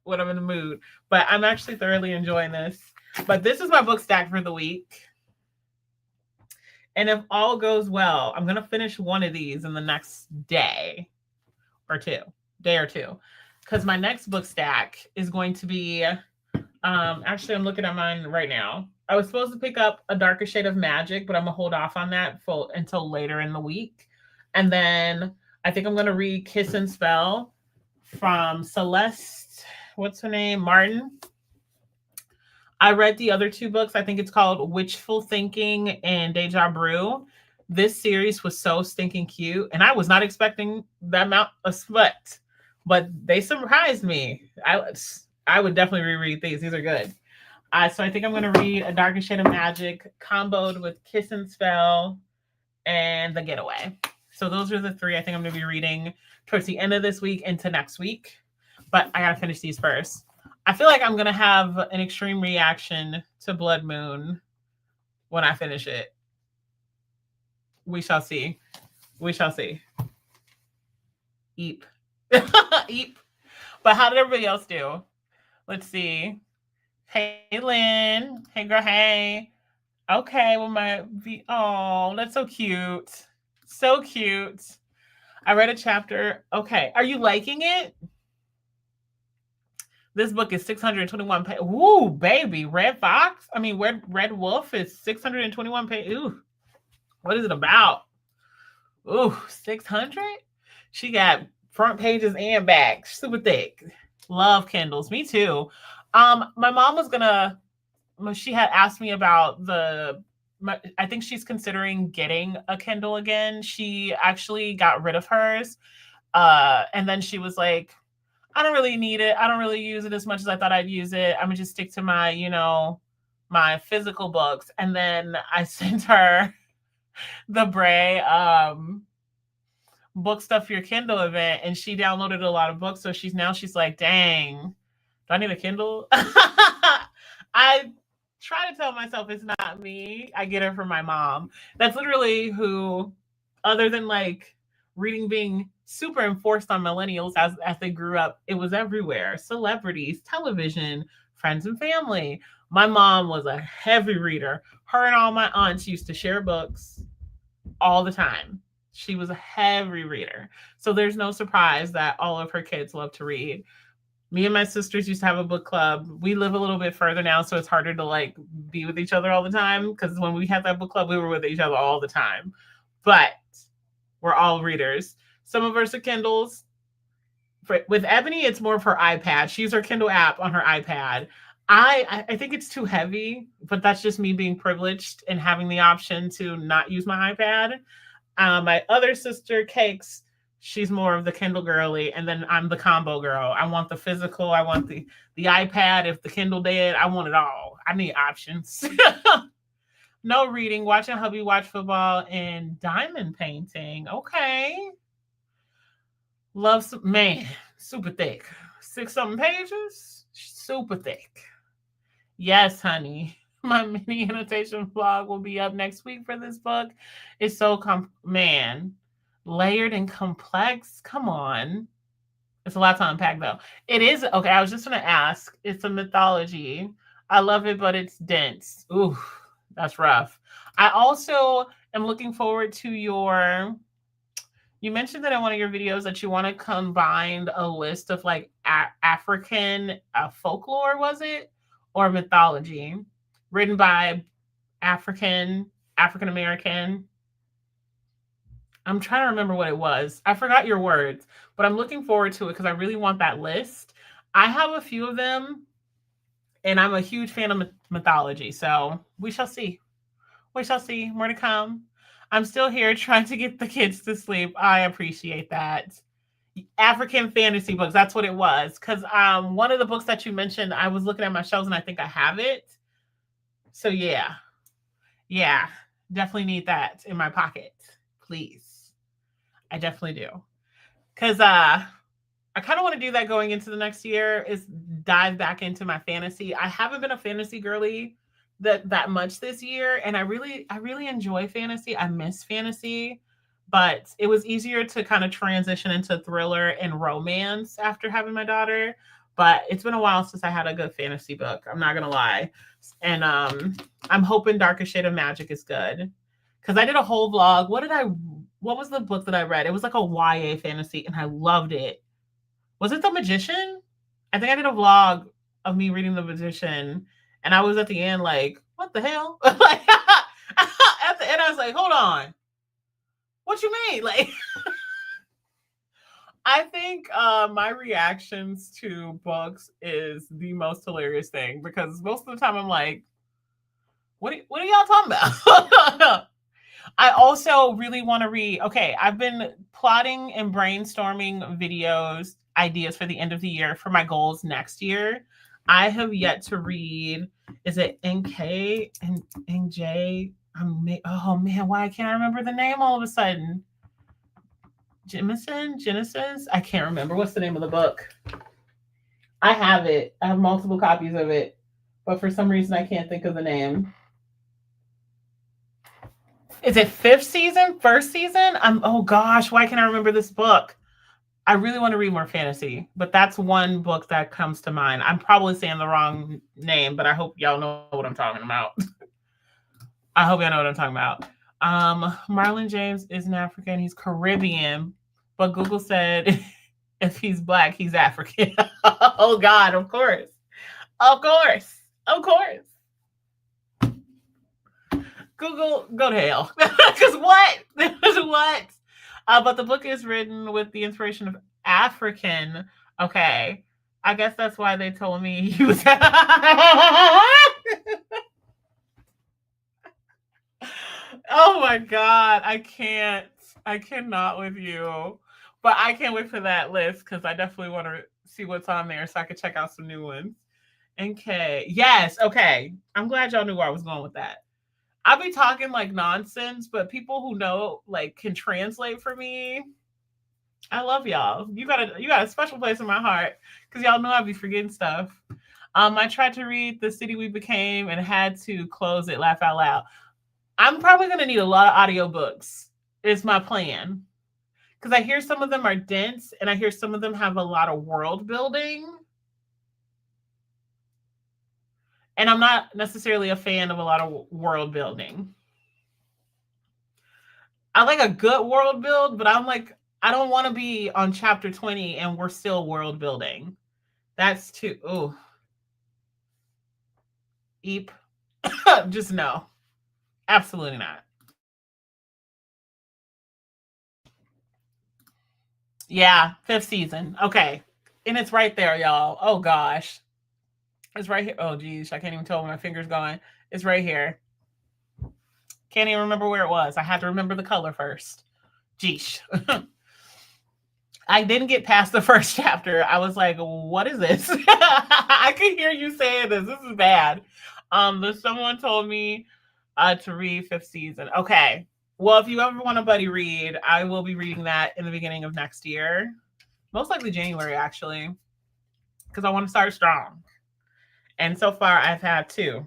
When I'm in the mood. But I'm actually thoroughly enjoying this. But this is my book stack for the week. And if all goes well, I'm going to finish one of these in the next day or two. Because my next book stack is going to be, actually, I'm looking at mine right now. I was supposed to pick up A Darker Shade of Magic, but I'm going to hold off on that until later in the week. And then I think I'm going to read Kiss and Spell from Celeste, what's her name? Martin. I read the other 2 books. I think it's called Witchful Thinking and Deja Brew. This series was so stinking cute, and I was not expecting that amount of smut, but they surprised me. I would definitely reread these. These are good. So I think I'm going to read A Darker Shade of Magic comboed with Kiss and Spell and The Getaway. So those are the 3 I think I'm going to be reading towards the end of this week into next week. But I got to finish these first. I feel like I'm going to have an extreme reaction to Blood Moon when I finish it. We shall see. We shall see. Eep. Eep. But how did everybody else do? Let's see. Hey, Lynn. Hey, girl. Hey. Okay. Well, oh, that's so cute. So cute. I read a chapter. Okay. Are you liking it? This book is 621 pages. Ooh, baby. Red Wolf is 621 pages. Ooh. What is it about? Ooh, 600? She got front pages and back. Super thick. Love Kindles. Me too. My mom was gonna, she had asked me about I think she's considering getting a Kindle again. She actually got rid of hers. And then she was like, I don't really need it. I don't really use it as much as I thought I'd use it. I'm gonna just stick to my, my physical books. And then I sent her the Bray book stuff for your Kindle event, and she downloaded a lot of books. So she's like, dang, do I need a Kindle? I try to tell myself it's not me. I get it from my mom. That's literally who, other than like reading being super enforced on millennials as they grew up, it was everywhere. Celebrities, television, friends and family. My mom was a heavy reader. Her and all my aunts used to share books all the time. She was a heavy reader. So there's no surprise that all of her kids love to read. Me and my sisters used to have a book club. We live a little bit further now, so it's harder to like be with each other all the time, because when we had that book club, we were with each other all the time. But we're all readers. Some of us are Kindles. With Ebony, it's more of her iPad. She uses her Kindle app on her iPad. I think it's too heavy, but that's just me being privileged and having the option to not use my iPad. My other sister, Cakes, she's more of the Kindle girly, and then I'm the combo girl. I want the physical, I want the iPad. If the Kindle dead, I want it all. I need options. No reading, watching hubby watch football, and diamond painting. Okay. Love some man, super thick. 6 something pages, super thick. Yes, honey. My mini annotation vlog will be up next week for this book. It's so man, layered and complex. Come on. It's a lot to unpack though. It is okay. I was just gonna ask. It's a mythology. I love it, but it's dense. Ooh, that's rough. I also am looking forward to your. You mentioned that in one of your videos that you want to combine a list of like African folklore, was it? Or mythology written by African American. I'm trying to remember what it was. I forgot your words, but I'm looking forward to it because I really want that list. I have a few of them, and I'm a huge fan of mythology. So we shall see. We shall see. More to come. I'm still here trying to get the kids to sleep. I appreciate that. African fantasy books. That's what it was. Because one of the books that you mentioned, I was looking at my shelves and I think I have it. So yeah, definitely need that in my pocket, please. I definitely do. Because I kind of want to do that going into the next year. Is dive back into my fantasy. I haven't been a fantasy girly that much this year, and I really enjoy fantasy. I miss fantasy. But it was easier to kind of transition into thriller and romance after having my daughter. But it's been a while since I had a good fantasy book. I'm not gonna lie, and I'm hoping Darkest Shade of Magic is good because I did a whole vlog. What was the book that I read? It was like a YA fantasy, and I loved it. Was it The Magician? I think I did a vlog of me reading The Magician, and I was at the end like, what the hell? Like at the end, I was like, hold on. What you mean? Like, I think my reactions to books is the most hilarious thing because most of the time I'm like, what are y'all talking about? I also really want to read. Okay, I've been plotting and brainstorming videos, ideas for the end of the year for my goals next year. I have yet to read. Is it NK and NJ? Oh man, why can't I remember the name all of a sudden? Genesis? I can't remember. What's the name of the book? I have it. I have multiple copies of it, but for some reason I can't think of the name. Is it fifth season? First season? Oh gosh, why can't I remember this book? I really want to read more fantasy, but that's one book that comes to mind. I'm probably saying the wrong name, but I hope y'all know what I'm talking about. I hope y'all know what I'm talking about. Marlon James isn't African, he's Caribbean, but Google said if he's Black, he's African. Oh God, of course. Of course. Of course. Google, go to hell. Because what? What? But the book is written with the inspiration of African. Okay. I guess that's why they told me he was. Oh my God. I can't. I cannot with you. But I can't wait for that list because I definitely want to see what's on there so I could check out some new ones. Okay. Yes. Okay. I'm glad y'all knew where I was going with that. I'll be talking like nonsense, but people who know like can translate for me. I love y'all. You got a special place in my heart because y'all know I'll be forgetting stuff. I tried to read The City We Became and had to close it, laugh out loud. I'm probably gonna need a lot of audiobooks. Is my plan. Because I hear some of them are dense and I hear some of them have a lot of world building. And I'm not necessarily a fan of a lot of world building. I like a good world build, but I'm like, I don't want to be on chapter 20 and we're still world building. That's too, oh. Eep. Just no. Absolutely not. Yeah, fifth season. Okay. And it's right there, y'all. Oh gosh. It's right here. Oh, geez. I can't even tell where my finger's going. It's right here. Can't even remember where it was. I had to remember the color first. Geesh. I didn't get past the first chapter. I was like, what is this? I could hear you saying this. This is bad. Someone told me to read fifth season. Okay. Well, if you ever want a buddy read, I will be reading that in the beginning of next year. Most likely January, actually. Because I want to start strong. And so far I've had two.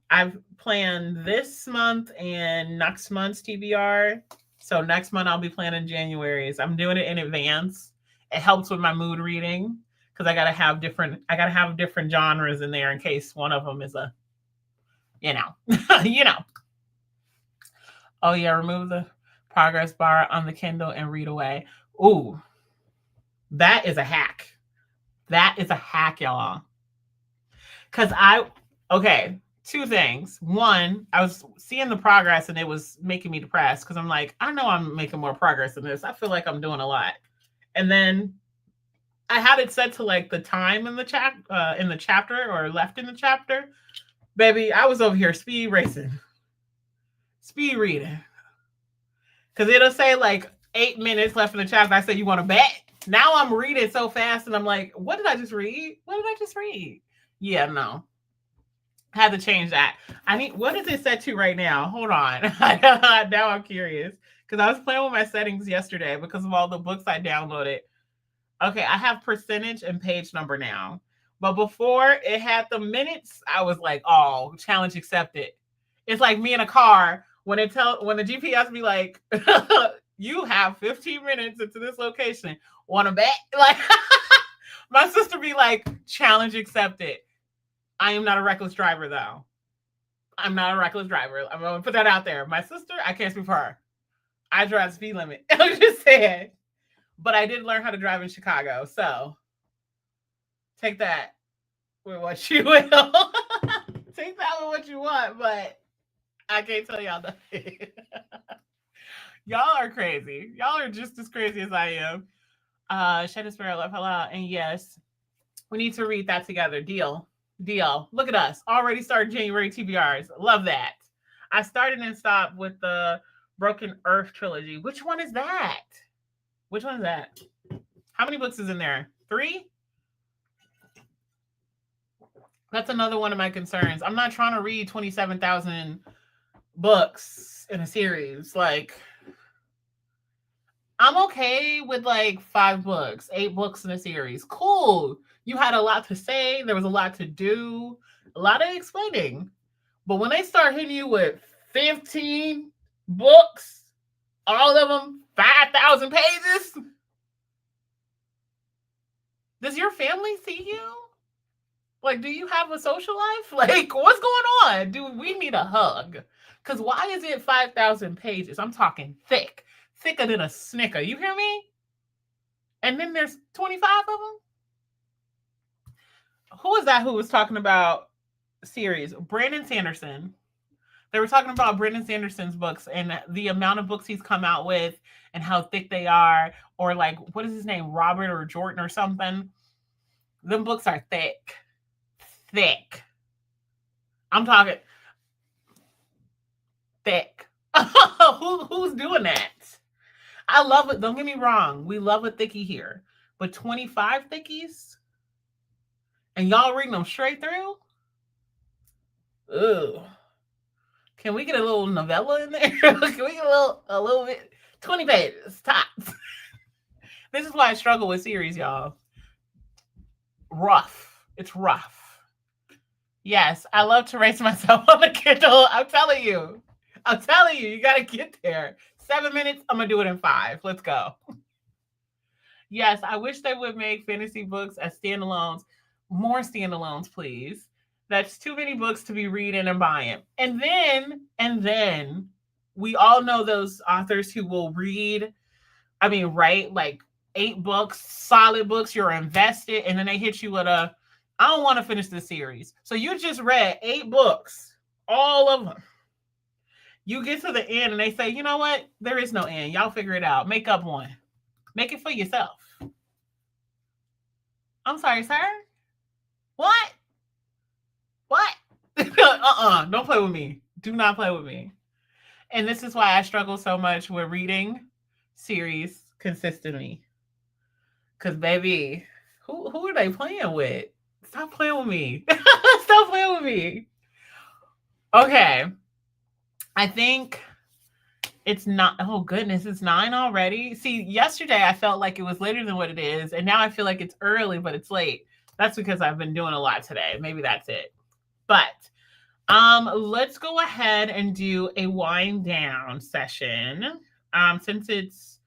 I've planned this month and next month's TBR. So next month I'll be planning January's. I'm doing it in advance. It helps with my mood reading because I gotta have different genres in there in case one of them is a, you know. Oh yeah, remove the progress bar on the Kindle and read away. Ooh, that is a hack. That is a hack, y'all. Because okay, two things. One, I was seeing the progress and it was making me depressed because I'm like, I know I'm making more progress in this. I feel like I'm doing a lot. And then I had it set to like the time in the chapter or left in the chapter. Baby, I was over here speed racing, speed reading. Because it'll say like 8 minutes left in the chapter. I said, you want to bet? Now I'm reading so fast and I'm like, what did I just read? Yeah, no. Had to change that. What is it set to right now? Hold on. Now I'm curious. Because I was playing with my settings yesterday because of all the books I downloaded. Okay, I have percentage and page number now. But before it had the minutes, I was like, oh, challenge accepted. It's like me in a car when the GPS be like, you have 15 minutes into this location. Want to bet? Like my sister be like, challenge accepted. I am not a reckless driver, though. I'm not a reckless driver. I'm going to put that out there. My sister, I can't speak for her. I drive the speed limit. I'm just saying. But I did learn how to drive in Chicago. So take that with what you will. Take that with what you want. But I can't tell y'all nothing. Y'all are crazy. Y'all are just as crazy as I am. Shed a Sparrow, Love Hello. And yes, we need to read that together. Deal. Look at us. Already started January TBRs. Love that. I started and stopped with the Broken Earth trilogy. Which one is that? How many books is in there? 3? That's another one of my concerns. I'm not trying to read 27,000 books in a series. Like, I'm okay with like 5 books, 8 books in a series. Cool. You had a lot to say. There was a lot to do, a lot of explaining. But when they start hitting you with 15 books, all of them 5,000 pages, does your family see you? Like, do you have a social life? Like, what's going on? Do we need a hug? Because why is it 5,000 pages? I'm talking thick. Thicker than a Snicker. You hear me? And then there's 25 of them? Who is that who was talking about series? Brandon Sanderson. They were talking about Brandon Sanderson's books and the amount of books he's come out with and how thick they are. Or like, what is his name? Robert or Jordan or something. Them books are thick. Thick. I'm talking thick. Who's doing that? I love it. Don't get me wrong. We love a thickie here. But 25 thickies? And y'all reading them straight through? Ugh. Can we get a little novella in there? Can we get a little bit? 20 pages, tops. This is why I struggle with series, y'all. Rough. It's rough. Yes, I love to race myself on the Kindle. I'm telling you, you got to get there. 7 minutes, I'm going to do it in 5. Let's go. Yes, I wish they would make fantasy books as standalones. More standalones, please. That's too many books to be reading and buying. And then we all know those authors who will write like 8 books, solid books, you're invested, and then they hit you with I don't want to finish this series. So you just read 8 books, all of them. You get to the end and they say, you know what? There is no end. Y'all figure it out. Make up one. Make it for yourself. I'm sorry, sir. What? What? Don't play with me. Do not play with me. And this is why I struggle so much with reading series consistently. Cause baby, who are they playing with? Stop playing with me. Stop playing with me. Okay. I think it's not. Oh goodness, it's 9 already. See, yesterday I felt like it was later than what it is, and now I feel like it's early, but it's late. That's because I've been doing a lot today. Maybe that's it. But let's go ahead and do a wind down session. Since it's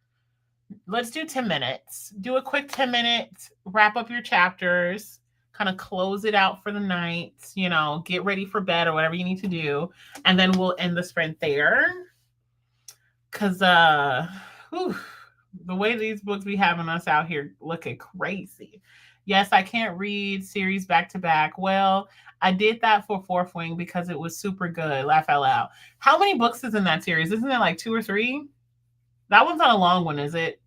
let's do 10 minutes. Do a quick 10 minutes, wrap up your chapters, kind of close it out for the night, get ready for bed or whatever you need to do. And then we'll end the sprint there. Cause the way these books be having us out here looking crazy. Yes, I can't read series back to back. Well, I did that for Fourth Wing because it was super good. Laugh out loud. How many books is in that series? Isn't it like 2 or 3? That one's not a long one, is it?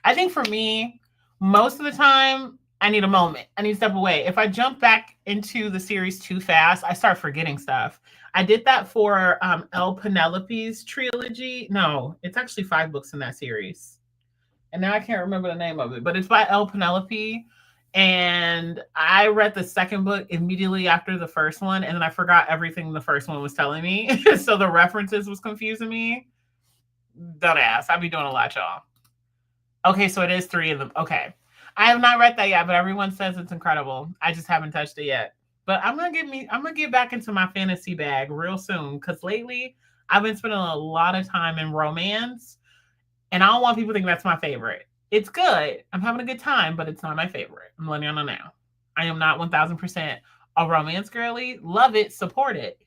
I think for me, most of the time, I need a moment. I need to step away. If I jump back into the series too fast, I start forgetting stuff. I did that for El Penelope's trilogy. No, it's actually 5 books in that series. And now I can't remember the name of it, but it's by El Penelope. And I read the second book immediately after the first one, and then I forgot everything the first one was telling me. So the references was confusing me. Don't ask. I be doing a lot, y'all. Okay, so it is 3 of them. Okay. I have not read that yet, but everyone says it's incredible. I just haven't touched it yet. But I'm gonna get back into my fantasy bag real soon because lately I've been spending a lot of time in romance, and I don't want people to think that's my favorite. It's good. I'm having a good time, but it's not my favorite. I'm letting you know now. I am not 1000% a romance girly. Love it, support it,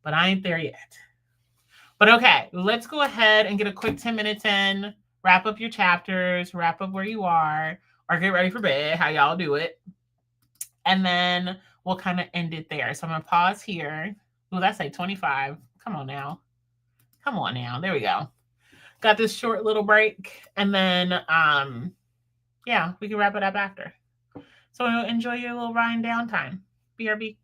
but I ain't there yet. But okay, let's go ahead and get a quick 10 minutes in, wrap up your chapters, wrap up where you are, or get ready for bed, how y'all do it. And then we'll kind of end it there. So I'm going to pause here. Ooh, that's like 25. Come on now. Come on now. There we go. Got this short little break. And then, yeah, we can wrap it up after. So enjoy your little Ryan downtime. BRB.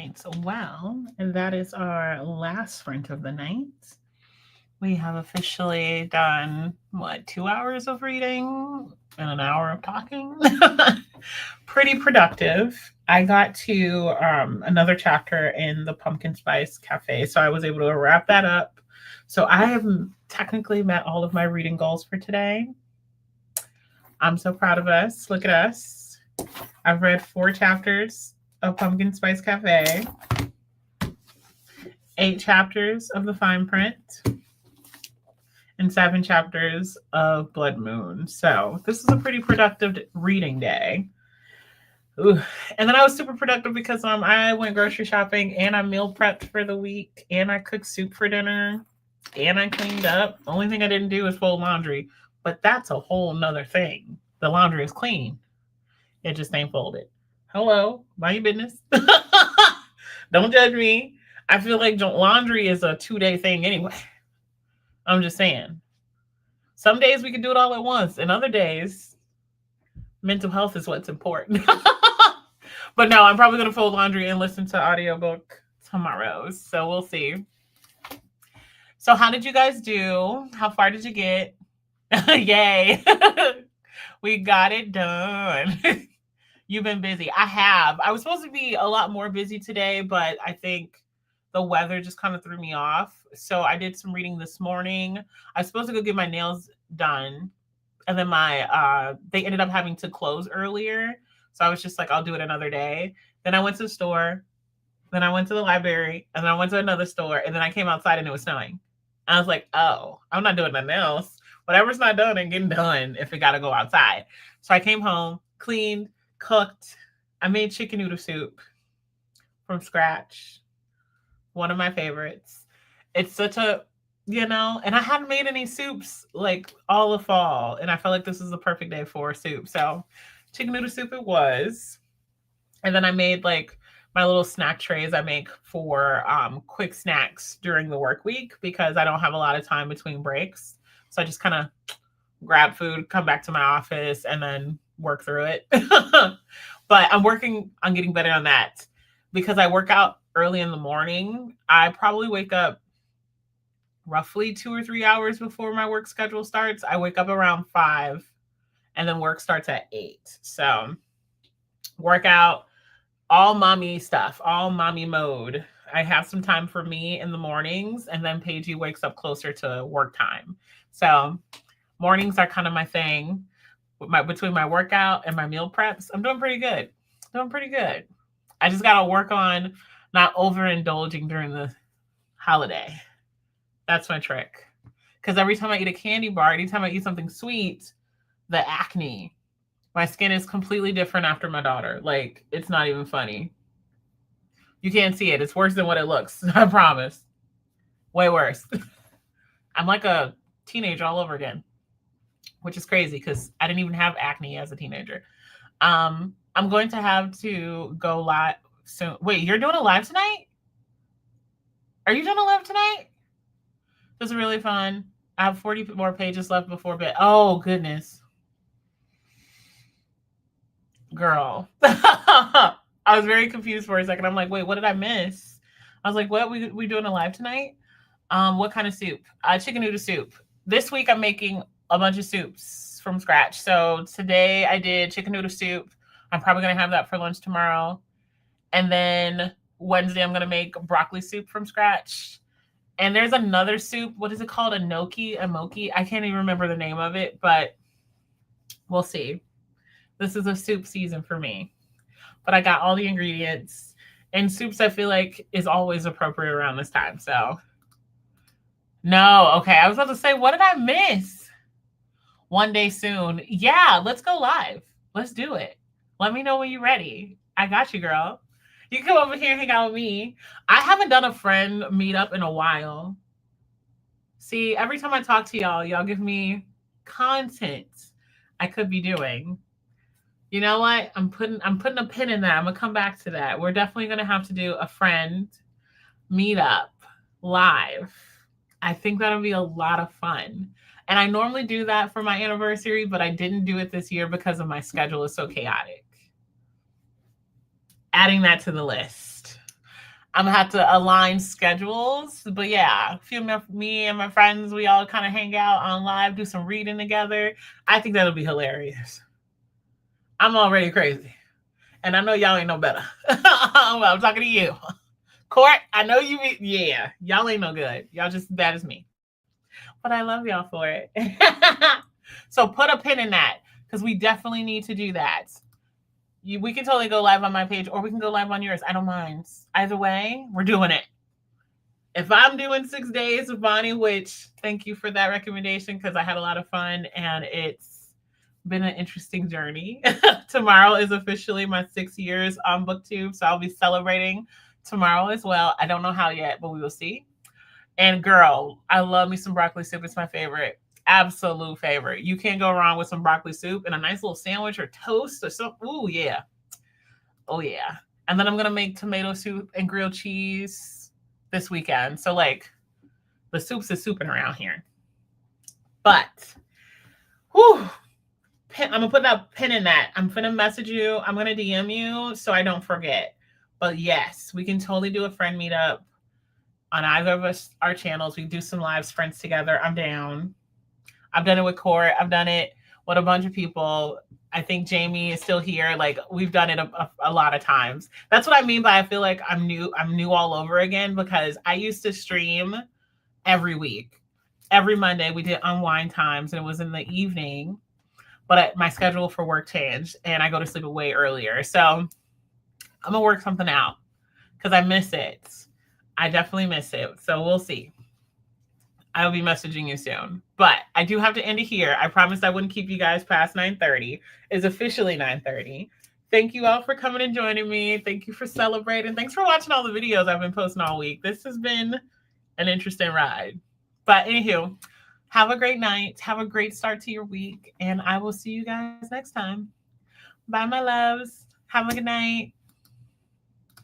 right. Well, and that is our last sprint of the night. We have officially done, what, 2 hours of reading and an hour of talking? Pretty productive. I got to another chapter in the Pumpkin Spice Cafe, so I was able to wrap that up. So I have technically met all of my reading goals for today. I'm so proud of us. Look at us. I've read 4 chapters of Pumpkin Spice Cafe, 8 chapters of The Fine Print, and 7 chapters of Blood Moon. So this is a pretty productive reading day. Ooh. And then I was super productive because I went grocery shopping and I meal prepped for the week and I cooked soup for dinner and I cleaned up. The only thing I didn't do was fold laundry, but that's a whole nother thing. The laundry is clean. It just ain't folded. Hello, mind your business. Don't judge me. I feel like laundry is a 2-day thing anyway. I'm just saying. Some days we can do it all at once, and other days, mental health is what's important. But no, I'm probably going to fold laundry and listen to audiobook tomorrow. So we'll see. So how did you guys do? How far did you get? Yay. We got it done. You've been busy. I have. I was supposed to be a lot more busy today, but I think the weather just kind of threw me off. So I did some reading this morning. I was supposed to go get my nails done. And then they ended up having to close earlier. So I was just like, I'll do it another day. Then I went to the store. Then I went to the library. And then I went to another store. And then I came outside and it was snowing. I was like, oh, I'm not doing nothing else. Whatever's not done ain't getting done if it got to go outside. So I came home, cleaned, cooked. I made chicken noodle soup from scratch. One of my favorites. It's such a, and I hadn't made any soups like all the fall. And I felt like this is the perfect day for soup. So chicken noodle soup it was. And then I made like my little snack trays I make for quick snacks during the work week because I don't have a lot of time between breaks. So I just kind of grab food, come back to my office, and then work through it. But I'm working on getting better on that because I work out early in the morning. I probably wake up roughly 2 or 3 hours before my work schedule starts. I wake up around 5 and then work starts at 8. So workout, all mommy stuff, all mommy mode. I have some time for me in the mornings and then Paigey wakes up closer to work time. So mornings are kind of my thing. Between my workout and my meal preps, I'm doing pretty good. I just got to work on not overindulging during the holiday. That's my trick. Because every time I eat a candy bar, anytime I eat something sweet, the acne, my skin is completely different after my daughter. Like, it's not even funny. You can't see it. It's worse than what it looks. I promise. Way worse. I'm like a teenager all over again, which is crazy because I didn't even have acne as a teenager. I'm going to have to go live soon. Wait, you're doing a live tonight? Are you doing a live tonight? This is really fun. I have 40 more pages left before bed. Oh, goodness. Girl. I was very confused for a second. I'm like, wait, what did I miss? I was like, what? We doing a live tonight? What kind of soup? Chicken noodle soup. This week I'm making a bunch of soups from scratch. So today I did chicken noodle soup. I'm probably going to have that for lunch tomorrow. And then Wednesday I'm going to make broccoli soup from scratch. And there's another soup. What is it called? A mochi? I can't even remember the name of it, but we'll see. This is a soup season for me. But I got all the ingredients. And soups I feel like is always appropriate around this time. So, no. Okay, I was about to say, what did I miss? One day soon. Yeah, let's go live. Let's do it. Let me know when you're ready. I got you, girl. You can come over here and hang out with me. I haven't done a friend meetup in a while. See, every time I talk to y'all give me content I could be doing. You know what? I'm putting a pin in that. I'm gonna come back to that. We're definitely gonna have to do a friend meetup live. I think that'll be a lot of fun. And I normally do that for my anniversary, but I didn't do it this year because of my schedule is so chaotic. Adding that to the list. I'm gonna have to align schedules. But yeah, a few of me and my friends, we all kind of hang out on live, do some reading together. I think that'll be hilarious. I'm already crazy. And I know y'all ain't no better. Well, I'm talking to you. Court, I know you, yeah, y'all ain't no good. Y'all just as bad as me. But I love y'all for it. So put a pin in that because we definitely need to do that. We can totally go live on my page or we can go live on yours. I don't mind. Either way, we're doing it. If I'm doing 6 days with Bonnie, which thank you for that recommendation because I had a lot of fun and it's been an interesting journey. Tomorrow is officially my 6 years on BookTube, so I'll be celebrating tomorrow as well. I don't know how yet, but we will see. And girl, I love me some broccoli soup. It's my favorite. Absolute favorite. You can't go wrong with some broccoli soup and a nice little sandwich or toast or something. Ooh, yeah. Oh, yeah. And then I'm going to make tomato soup and grilled cheese this weekend. So, like, the soups is souping around here. But, whew, I'm going to put a pin in that. I'm going to message you. I'm going to DM you so I don't forget. But, yes, we can totally do a friend meetup on either of us, our channels. We do some lives, friends together. I'm down. I've done it with Court. I've done it with a bunch of people. I think Jamie is still here. Like we've done it a lot of times. That's what I mean by I feel like I'm new all over again because I used to stream every week. Every Monday we did unwind times and it was in the evening, but my schedule for work changed and I go to sleep way earlier. So I'm gonna work something out because I miss it. I definitely miss it. So we'll see. I'll be messaging you soon. But I do have to end it here. I promised I wouldn't keep you guys past 9:30. It's officially 9:30. Thank you all for coming and joining me. Thank you for celebrating. Thanks for watching all the videos I've been posting all week. This has been an interesting ride. But anywho, have a great night. Have a great start to your week. And I will see you guys next time. Bye, my loves. Have a good night.